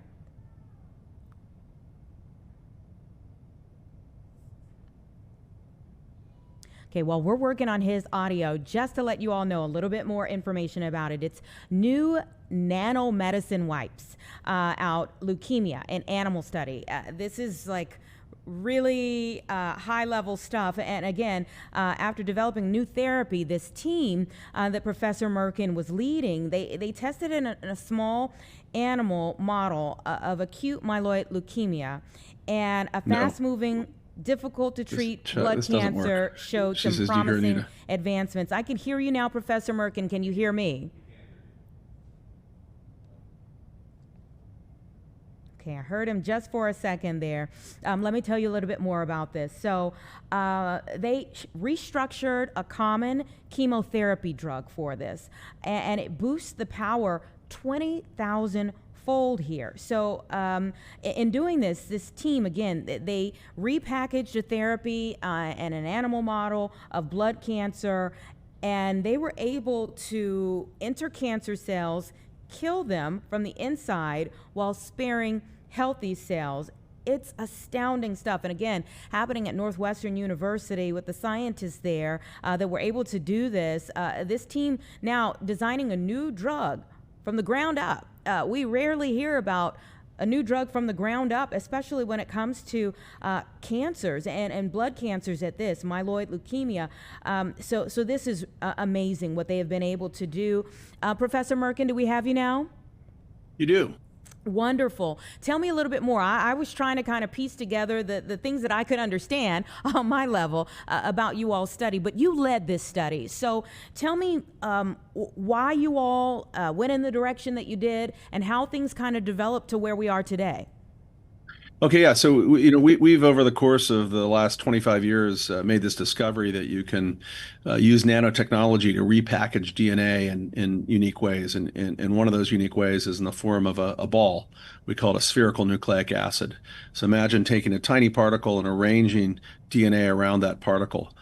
Okay, well, we're working on his audio just to let you all know a little bit more information about it. It's new nanomedicine wipes out leukemia, an animal study. This is like really high-level stuff. And again, after developing new therapy, this team that Professor Merkin was leading, they tested in a small animal model of acute myeloid leukemia, and a fast-moving, difficult-to-treat blood cancer showed some promising advancements. I can hear you now, Professor Merkin. Can you hear me? Okay, I heard him just for a second there. Let me tell you a little bit more about this. So they restructured a common chemotherapy drug for this, and it boosts the power 20,000 unfold here. So in doing this team, again, they repackaged a therapy and an animal model of blood cancer, and they were able to enter cancer cells, kill them from the inside while sparing healthy cells. It's astounding stuff. And again, happening at Northwestern University with the scientists there that were able to do this. This team now designing a new drug from the ground up. We rarely hear about a new drug from the ground up, especially when it comes to cancers and blood cancers at this, myeloid leukemia. So this is amazing what they have been able to do. Professor Merkin, do we have you now? You do. Wonderful. Tell me a little bit more. I was trying to kind of piece together the things that I could understand on my level about you all's study, but you led this study. So tell me why you all went in the direction that you did and how things kind of developed to where we are today. Okay, yeah. So we've over the course of the last 25 years made this discovery that you can use nanotechnology to repackage DNA in unique ways, and one of those unique ways is in the form of a ball. We call it a spherical nucleic acid. So imagine taking a tiny particle and arranging DNA around that particle.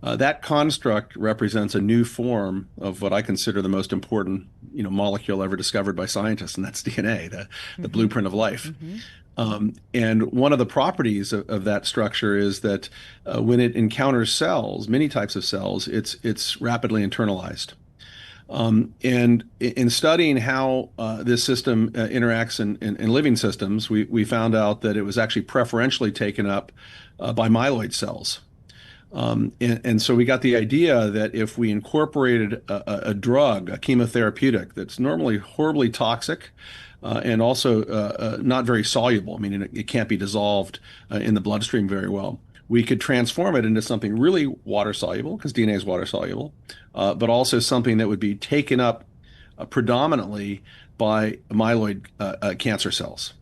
That construct represents a new form of what I consider the most important, molecule ever discovered by scientists, and that's DNA, the blueprint of life. And one of the properties of that structure is that when it encounters cells, many types of cells, it's rapidly internalized. And in studying how this system interacts in living systems, we found out that it was actually preferentially taken up by myeloid cells. And so we got the idea that if we incorporated a drug, a chemotherapeutic that's normally horribly toxic, and also not very soluble, meaning it can't be dissolved in the bloodstream very well, we could transform it into something really water soluble, because DNA is water soluble, but also something that would be taken up predominantly by myeloid cancer cells.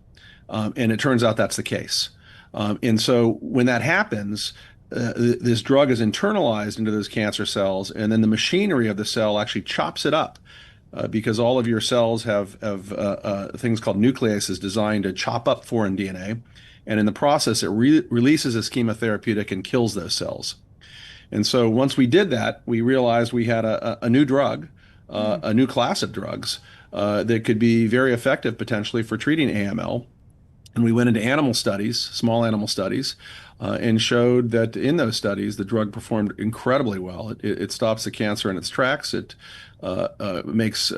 And it turns out that's the case. And so when that happens, this drug is internalized into those cancer cells, and then the machinery of the cell actually chops it up. Because all of your cells have things called nucleases designed to chop up foreign DNA. And in the process, it releases this chemotherapeutic and kills those cells. And so once we did that, we realized we had a new drug, a new class of drugs that could be very effective potentially for treating AML. And we went into animal studies, small animal studies, and showed that in those studies, the drug performed incredibly well. It stops the cancer in its tracks. It makes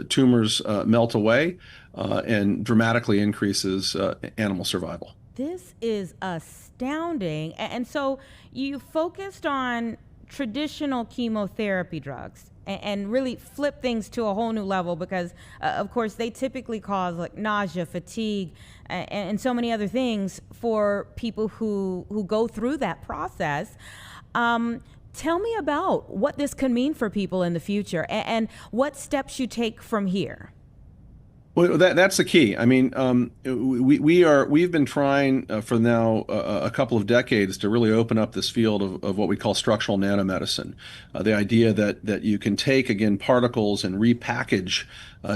tumors melt away and dramatically increases animal survival. This is astounding. And so you focused on traditional chemotherapy drugs and really flip things to a whole new level because, of course, they typically cause like nausea, fatigue, and so many other things for people who go through that process. Tell me about what this could mean for people in the future and what steps you take from here. Well, that's the key. I mean, we've been trying for now a couple of decades to really open up this field of what we call structural nanomedicine. The idea that you can take, again, particles and repackage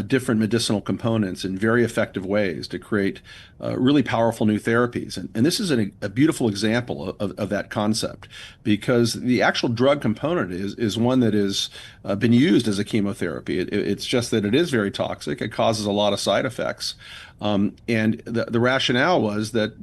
different medicinal components in very effective ways to create really powerful new therapies. And this is a beautiful example of that concept, because the actual drug component is one that has been used as a chemotherapy. It's just that it is very toxic. It causes a lot of side effects. And the rationale was that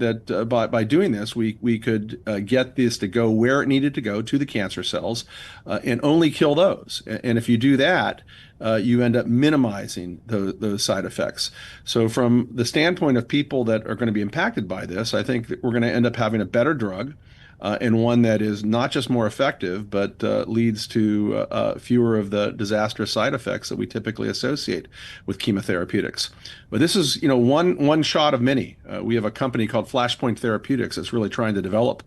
by doing this, we could get this to go where it needed to go, to the cancer cells, and only kill those. And if you do that, you end up minimizing those side effects. So from the standpoint of people that are going to be impacted by this, I think that we're going to end up having a better drug, and one that is not just more effective, but leads to fewer of the disastrous side effects that we typically associate with chemotherapeutics. But this is, one shot of many. We have a company called Flashpoint Therapeutics that's really trying to develop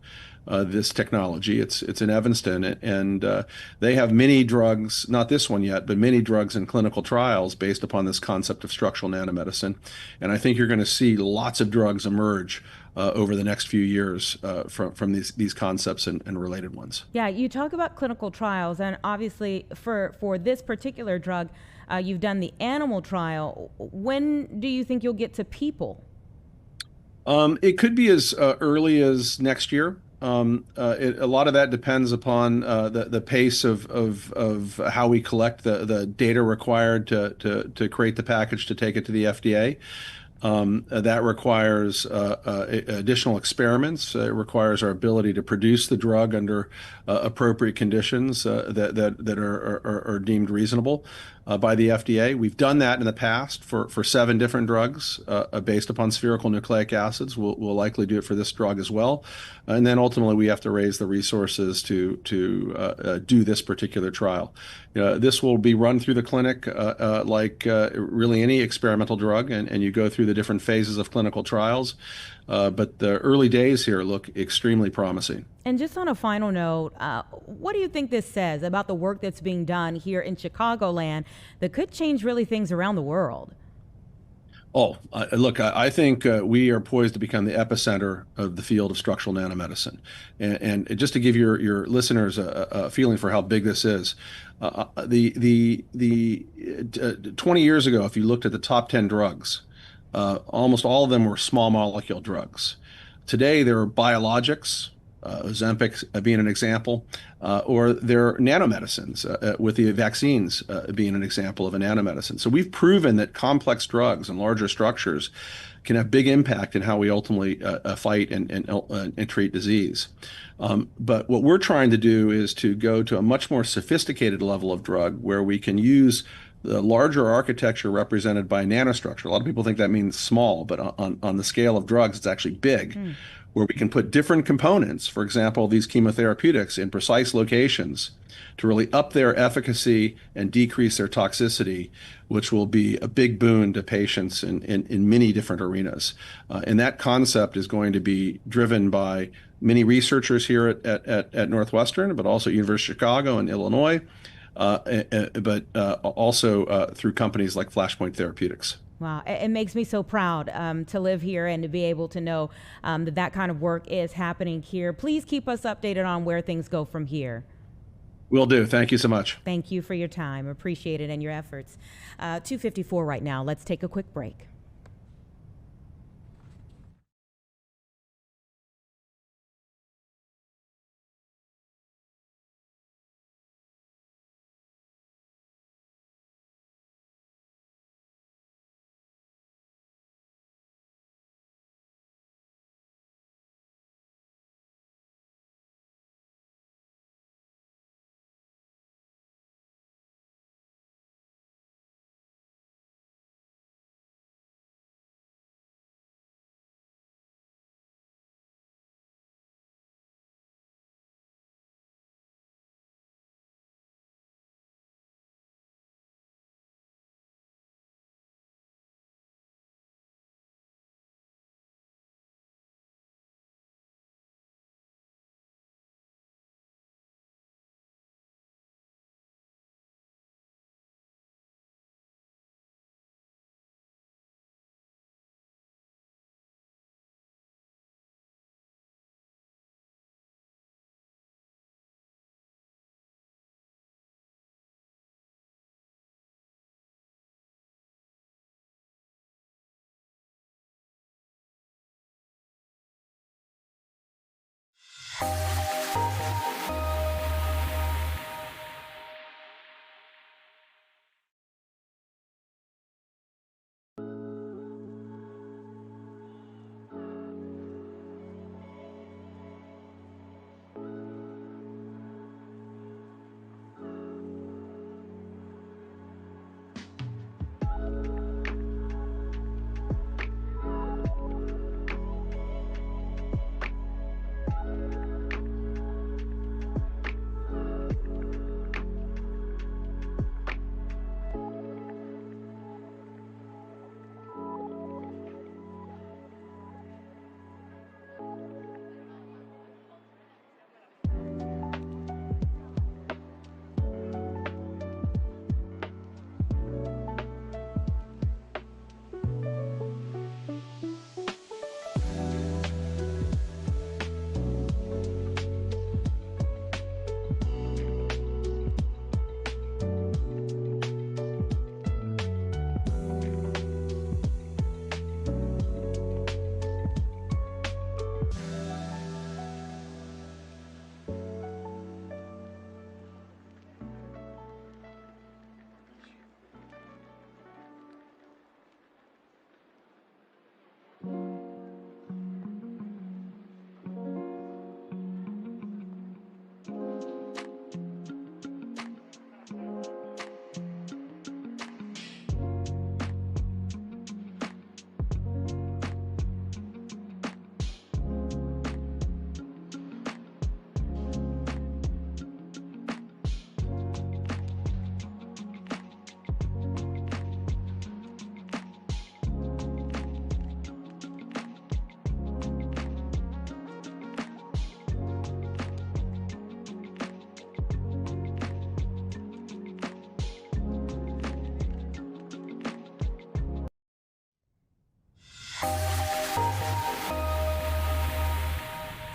this technology. It's in Evanston, and they have many drugs, not this one yet, but many drugs in clinical trials based upon this concept of structural nanomedicine. And I think you're going to see lots of drugs emerge over the next few years from these concepts and related ones. Yeah, you talk about clinical trials, and obviously for this particular drug, You've done the animal trial. When do you think you'll get to people? It could be as early as next year. A lot of that depends upon the pace of how we collect the data required to create the package to take it to the FDA. That requires additional experiments. It requires our ability to produce the drug under appropriate conditions that are deemed reasonable by the FDA. We've done that in the past for 7 different drugs based upon spherical nucleic acids. We'll likely do it for this drug as well. And then ultimately we have to raise the resources to do this particular trial. This will be run through the clinic like really any experimental drug, and you go through the different phases of clinical trials. But the early days here look extremely promising. And just on a final note, what do you think this says about the work that's being done here in Chicagoland that could change really things around the world? Oh, look, I think we are poised to become the epicenter of the field of structural nanomedicine. And just to give your listeners a feeling for how big this is, 20 years ago, if you looked at the top 10 drugs, almost all of them were small molecule drugs. Today, there are biologics, Ozempic being an example, or they're nanomedicines, with the vaccines being an example of a nanomedicine. So we've proven that complex drugs and larger structures can have big impact in how we ultimately fight and treat disease. But what we're trying to do is to go to a much more sophisticated level of drug where we can use the larger architecture represented by nanostructure. A lot of people think that means small, but on the scale of drugs, it's actually big. Where we can put different components, for example, these chemotherapeutics, in precise locations to really up their efficacy and decrease their toxicity, which will be a big boon to patients in many different arenas. And that concept is going to be driven by many researchers here at Northwestern, but also University of Chicago and Illinois, but also through companies like Flashpoint Therapeutics. Wow, it makes me so proud to live here and to be able to know that kind of work is happening here. Please keep us updated on where things go from here. Will do. Thank you so much. Thank you for your time. Appreciate it and your efforts. 2:54 right now. Let's take a quick break.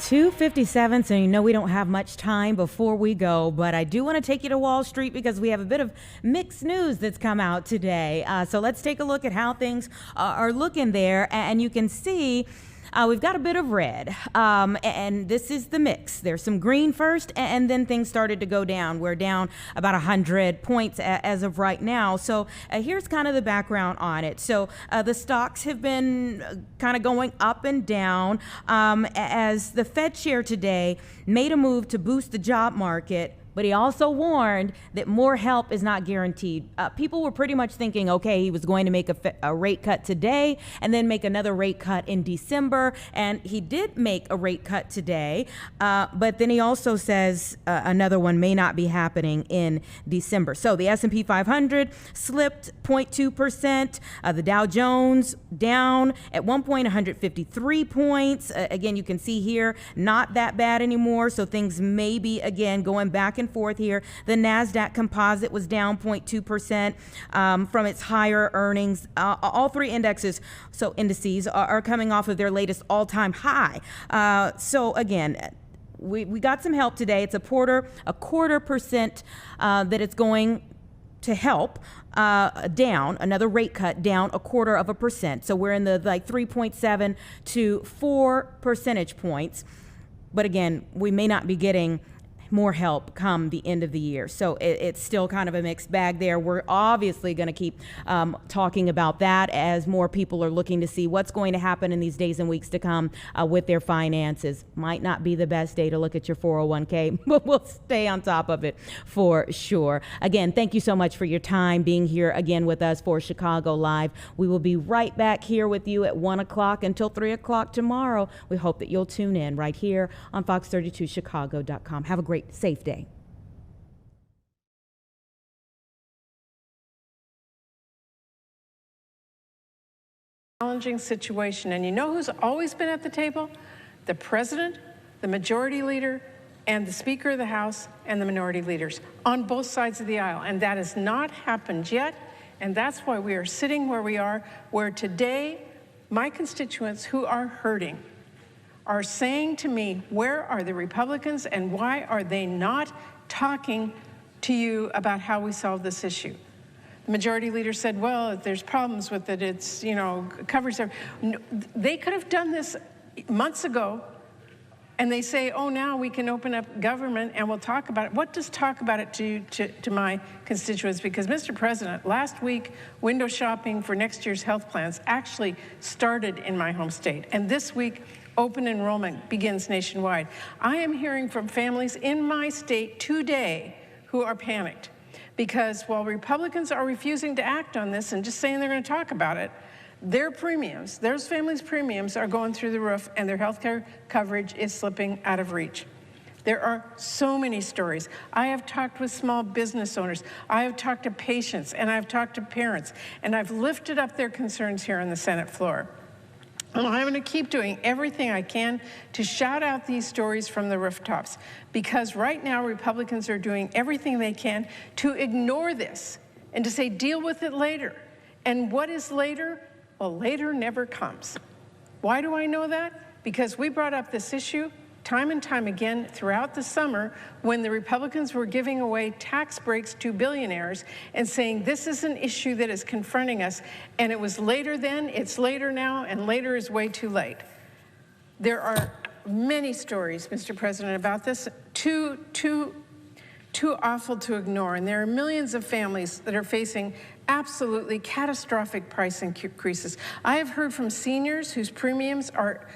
2:57, so you know we don't have much time before we go, but I do want to take you to Wall Street because we have a bit of mixed news that's come out today. So let's take a look at how things are looking there, and you can see we've got a bit of red, and this is the mix. There's some green first, and then things started to go down. We're down about 100 points as of right now. So here's kind of the background on it. So the stocks have been kind of going up and down as the Fed chair today made a move to boost the job market, but he also warned that more help is not guaranteed. People were pretty much thinking, okay, he was going to make a rate cut today and then make another rate cut in December. And he did make a rate cut today, but then he also says another one may not be happening in December. So the S&P 500 slipped 0.2%. The Dow Jones down at one point 153 points. Again, you can see here, not that bad anymore. So things may be, again, going back and forth here. The NASDAQ composite was down 0.2% from its higher earnings. All three indices are coming off of their latest all-time high. So again, we got some help today. It's a quarter percent that it's going to help down, another rate cut down 0.25%. So we're in the 3.7 to 4 percentage points. But again, we may not be getting more help come the end of the year. So it's still kind of a mixed bag there. We're obviously going to keep talking about that as more people are looking to see what's going to happen in these days and weeks to come with their finances. Might not be the best day to look at your 401k, but we'll stay on top of it for sure. Again, thank you so much for your time being here again with us for Chicago Live. We will be right back here with you at 1 o'clock until 3 o'clock tomorrow. We hope that you'll tune in right here on fox32chicago.com. Have a great, safe day. Challenging situation, and you know who's always been at the table? The president, the majority leader, and the Speaker of the House, and the minority leaders on both sides of the aisle, and that has not happened yet, and that's why we are sitting where we are, where today my constituents who are hurting are saying to me, where are the Republicans and why are they not talking to you about how we solve this issue? The majority leader said, well, if there's problems with it, it's, covers everything. They could have done this months ago, and they say, oh, now we can open up government and we'll talk about it. What does talk about it to my constituents? Because, Mr. President, last week, window shopping for next year's health plans actually started in my home state. And this week, open enrollment begins nationwide. I am hearing from families in my state today who are panicked because while Republicans are refusing to act on this and just saying they're going to talk about it, their premiums, those families' premiums are going through the roof and their health care coverage is slipping out of reach. There are so many stories. I have talked with small business owners. I have talked to patients, and I've talked to parents, and I've lifted up their concerns here on the Senate floor. And I'm going to keep doing everything I can to shout out these stories from the rooftops, because right now Republicans are doing everything they can to ignore this and to say, deal with it later. And what is later? Well, later never comes. Why do I know that? Because we brought up this issue time and time again throughout the summer when the Republicans were giving away tax breaks to billionaires and saying this is an issue that is confronting us. And it was later then, it's later now, and later is way too late. There are many stories, Mr. President, about this, too awful to ignore. And there are millions of families that are facing absolutely catastrophic price increases. I have heard from seniors whose premiums are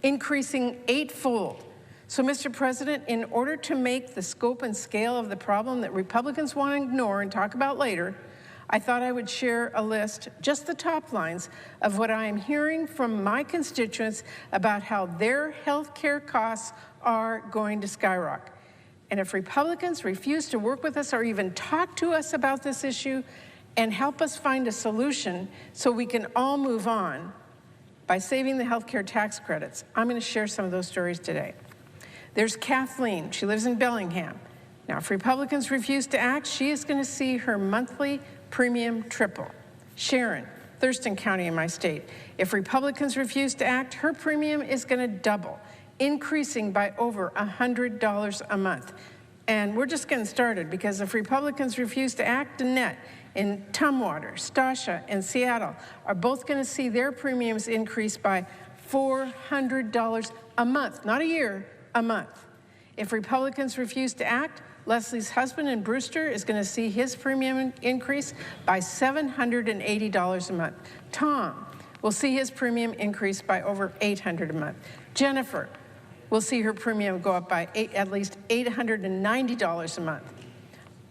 increasing 8-fold. So, Mr. President, in order to make the scope and scale of the problem that Republicans want to ignore and talk about later, I thought I would share a list, just the top lines, of what I am hearing from my constituents about how their health care costs are going to skyrocket. And if Republicans refuse to work with us or even talk to us about this issue and help us find a solution so we can all move on by saving the health care tax credits, I'm going to share some of those stories today. There's Kathleen. She lives in Bellingham. Now, if Republicans refuse to act, she is going to see her monthly premium triple. Sharon, Thurston County in my state. If Republicans refuse to act, her premium is going to double. increasing by over $100 a month. And we're just getting started, because if Republicans refuse to act, Annette in Tumwater, Stasha, and Seattle are both going to see their premiums increase by $400 a month, not a year, a month. If Republicans refuse to act, Leslie's husband in Brewster is going to see his premium increase by $780 a month. Tom will see his premium increase by over $800 a month. Jennifer will see her premium go up by at least $890 a month.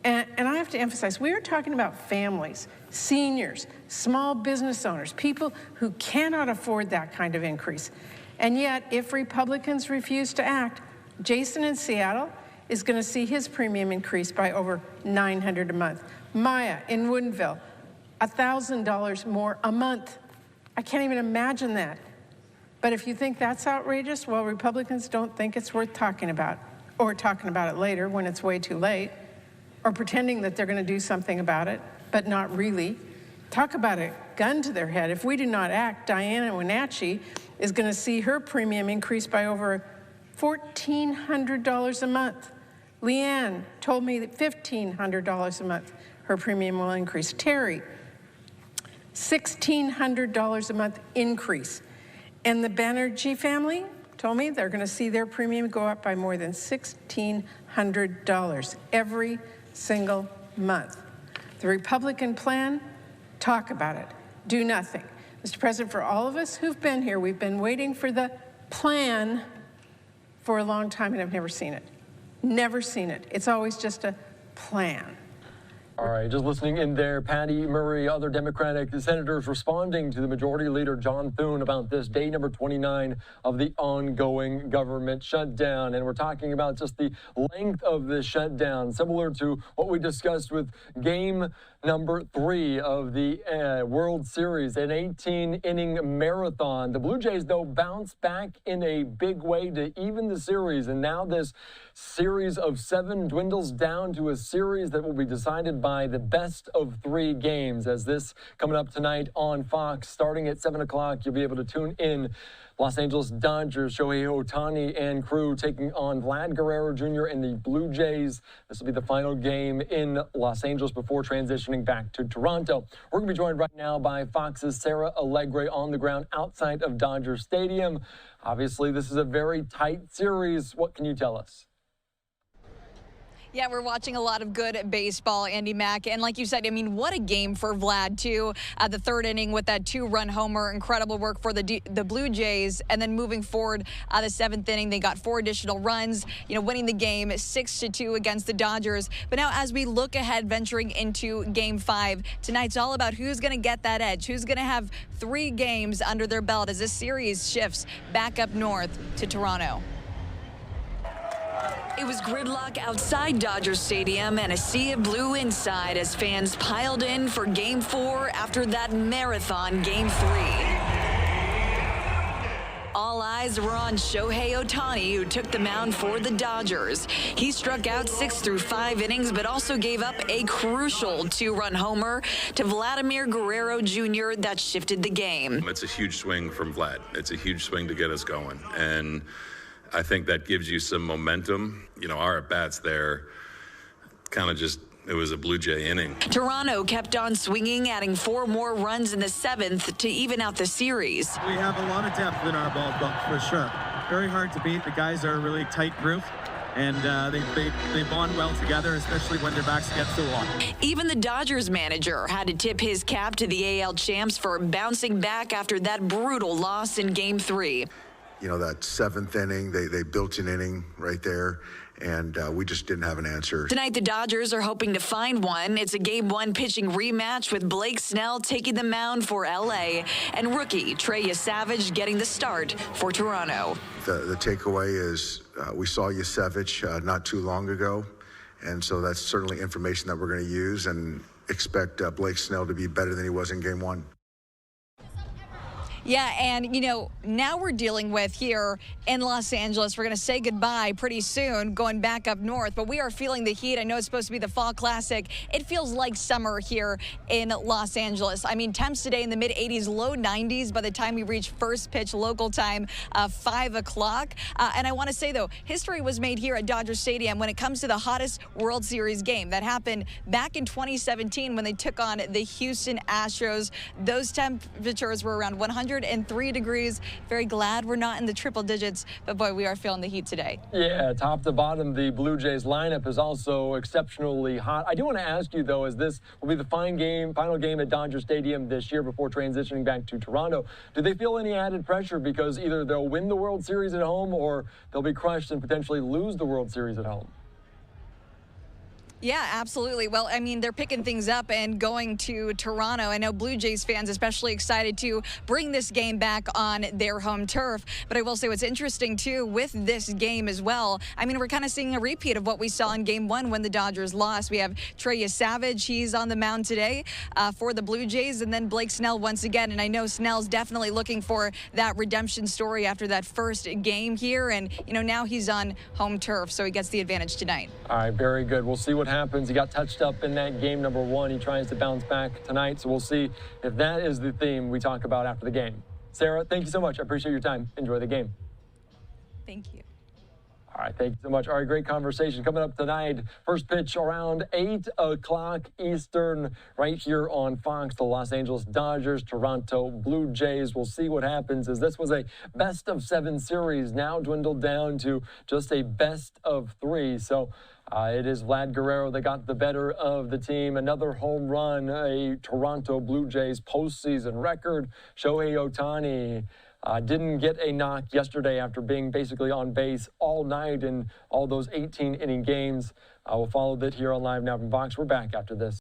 And I have to emphasize, we are talking about families, seniors, small business owners, people who cannot afford that kind of increase. And yet, if Republicans refuse to act, Jason in Seattle is going to see his premium increase by over $900 a month. Maya in Woodinville, $1,000 more a month. I can't even imagine that. But if you think that's outrageous, well, Republicans don't think it's worth talking about, or talking about it later when it's way too late, or pretending that they're going to do something about it, but not really. Talk about a gun to their head. If we do not act, Diana Wenatchee is going to see her premium increase by over $1,400 a month. Leanne told me that $1,500 a month her premium will increase. Terry, $1,600 a month increase. And the Banerjee family told me they're going to see their premium go up by more than $1,600 every single month. The Republican plan, talk about it, do nothing. Mr. President, for all of us who've been here, we've been waiting for the plan for a long time, and I've never seen it. Never seen it. It's always just a plan. All right, just listening in there, Patty Murray, other Democratic senators responding to the Majority Leader John Thune about this day number 29 of the ongoing government shutdown. And we're talking about just the length of this shutdown, similar to what we discussed with game number 3 of the World Series, an 18-inning marathon. The Blue Jays, though, bounced back in a big way to even the series, and now this series of 7 dwindles down to a series that will be decided by the best of 3 games. As this coming up tonight on Fox, starting at 7 o'clock, you'll be able to tune in. Los Angeles Dodgers, Shohei Ohtani and crew taking on Vlad Guerrero Jr. and the Blue Jays. This will be the final game in Los Angeles before transitioning back to Toronto. We're going to be joined right now by Fox's Sarah Allegre on the ground outside of Dodger Stadium. Obviously, this is a very tight series. What can you tell us? Yeah, we're watching a lot of good baseball, Andy Mack. And like you said, I mean, what a game for Vlad, too. The 3rd inning with that 2-run homer. Incredible work for the Blue Jays. And then moving forward, the 7th inning, they got 4 additional runs, winning the game 6-2 against the Dodgers. But now as we look ahead, venturing into Game 5, tonight's all about who's going to get that edge, who's going to have 3 games under their belt as this series shifts back up north to Toronto. It was gridlock outside Dodger Stadium and a sea of blue inside as fans piled in for Game 4 after that marathon Game 3. All eyes were on Shohei Ohtani, who took the mound for the Dodgers. He struck out 6 through 5 innings, but also gave up a crucial 2-run homer to Vladimir Guerrero Jr. that shifted the game. It's a huge swing from Vlad. It's a huge swing to get us going. And I think that gives you some momentum. Our at-bats there kind of just, it was a Blue Jay inning. Toronto kept on swinging, adding 4 more runs in the 7th to even out the series. We have a lot of depth in our ball club, for sure. Very hard to beat. The guys are a really tight group, and they bond well together, especially when their backs against the wall. Even the Dodgers manager had to tip his cap to the AL champs for bouncing back after that brutal loss in Game 3. That 7th inning, they built an inning right there, and we just didn't have an answer. Tonight, the Dodgers are hoping to find one. It's a Game 1 pitching rematch with Blake Snell taking the mound for L.A. and rookie Trey Yesavage getting the start for Toronto. The takeaway is we saw Yesavage not too long ago, and so that's certainly information that we're going to use and expect Blake Snell to be better than he was in Game 1. Yeah, and, you know, now we're dealing with here in Los Angeles. We're going to say goodbye pretty soon, going back up north, but we are feeling the heat. I know it's supposed to be the Fall Classic. It feels like summer here in Los Angeles. I mean, temps today in the mid-80s, low 90s by the time we reach first pitch local time, 5 o'clock. And I want to say, though, history was made here at Dodger Stadium when it comes to the hottest World Series game. That happened back in 2017 when they took on the Houston Astros. Those temperatures were around 103 degrees. Very glad we're not in the triple digits, but boy, we are feeling the heat today. Yeah, top to bottom, the Blue Jays lineup is also exceptionally hot. I do want to ask you, though, as this will be the final game at Dodger Stadium this year before transitioning back to Toronto, do they feel any added pressure because either they'll win the World Series at home or they'll be crushed and potentially lose the World Series at home? Yeah, absolutely. Well, I mean, they're picking things up and going to Toronto. I know Blue Jays fans especially excited to bring this game back on their home turf. But I will say what's interesting, too, with this game as well, I mean, we're kind of seeing a repeat of what we saw in Game 1 when the Dodgers lost. We have Trey Savage. He's on the mound today for the Blue Jays. And then Blake Snell once again. And I know Snell's definitely looking for that redemption story after that first game here. And, you know, now he's on home turf, so he gets the advantage tonight. All right, very good. We'll see what happens. He got touched up in that game number 1. He tries to bounce back tonight, so we'll see if that is the theme we talk about after the game. Sarah, thank you so much. I appreciate your time. Enjoy the game. Thank you. All right, thank you so much. All right, great conversation coming up tonight. First pitch around 8 o'clock Eastern right here on Fox. The Los Angeles Dodgers, Toronto Blue Jays. We'll see what happens as this was a best-of-7 series, now dwindled down to just a best-of-3. So it is Vlad Guerrero that got the better of the team. Another home run, a Toronto Blue Jays postseason record. Shohei Ohtani didn't get a knock yesterday after being basically on base all night in all those 18-inning games. We'll follow that here on Live Now from Fox. We're back after this.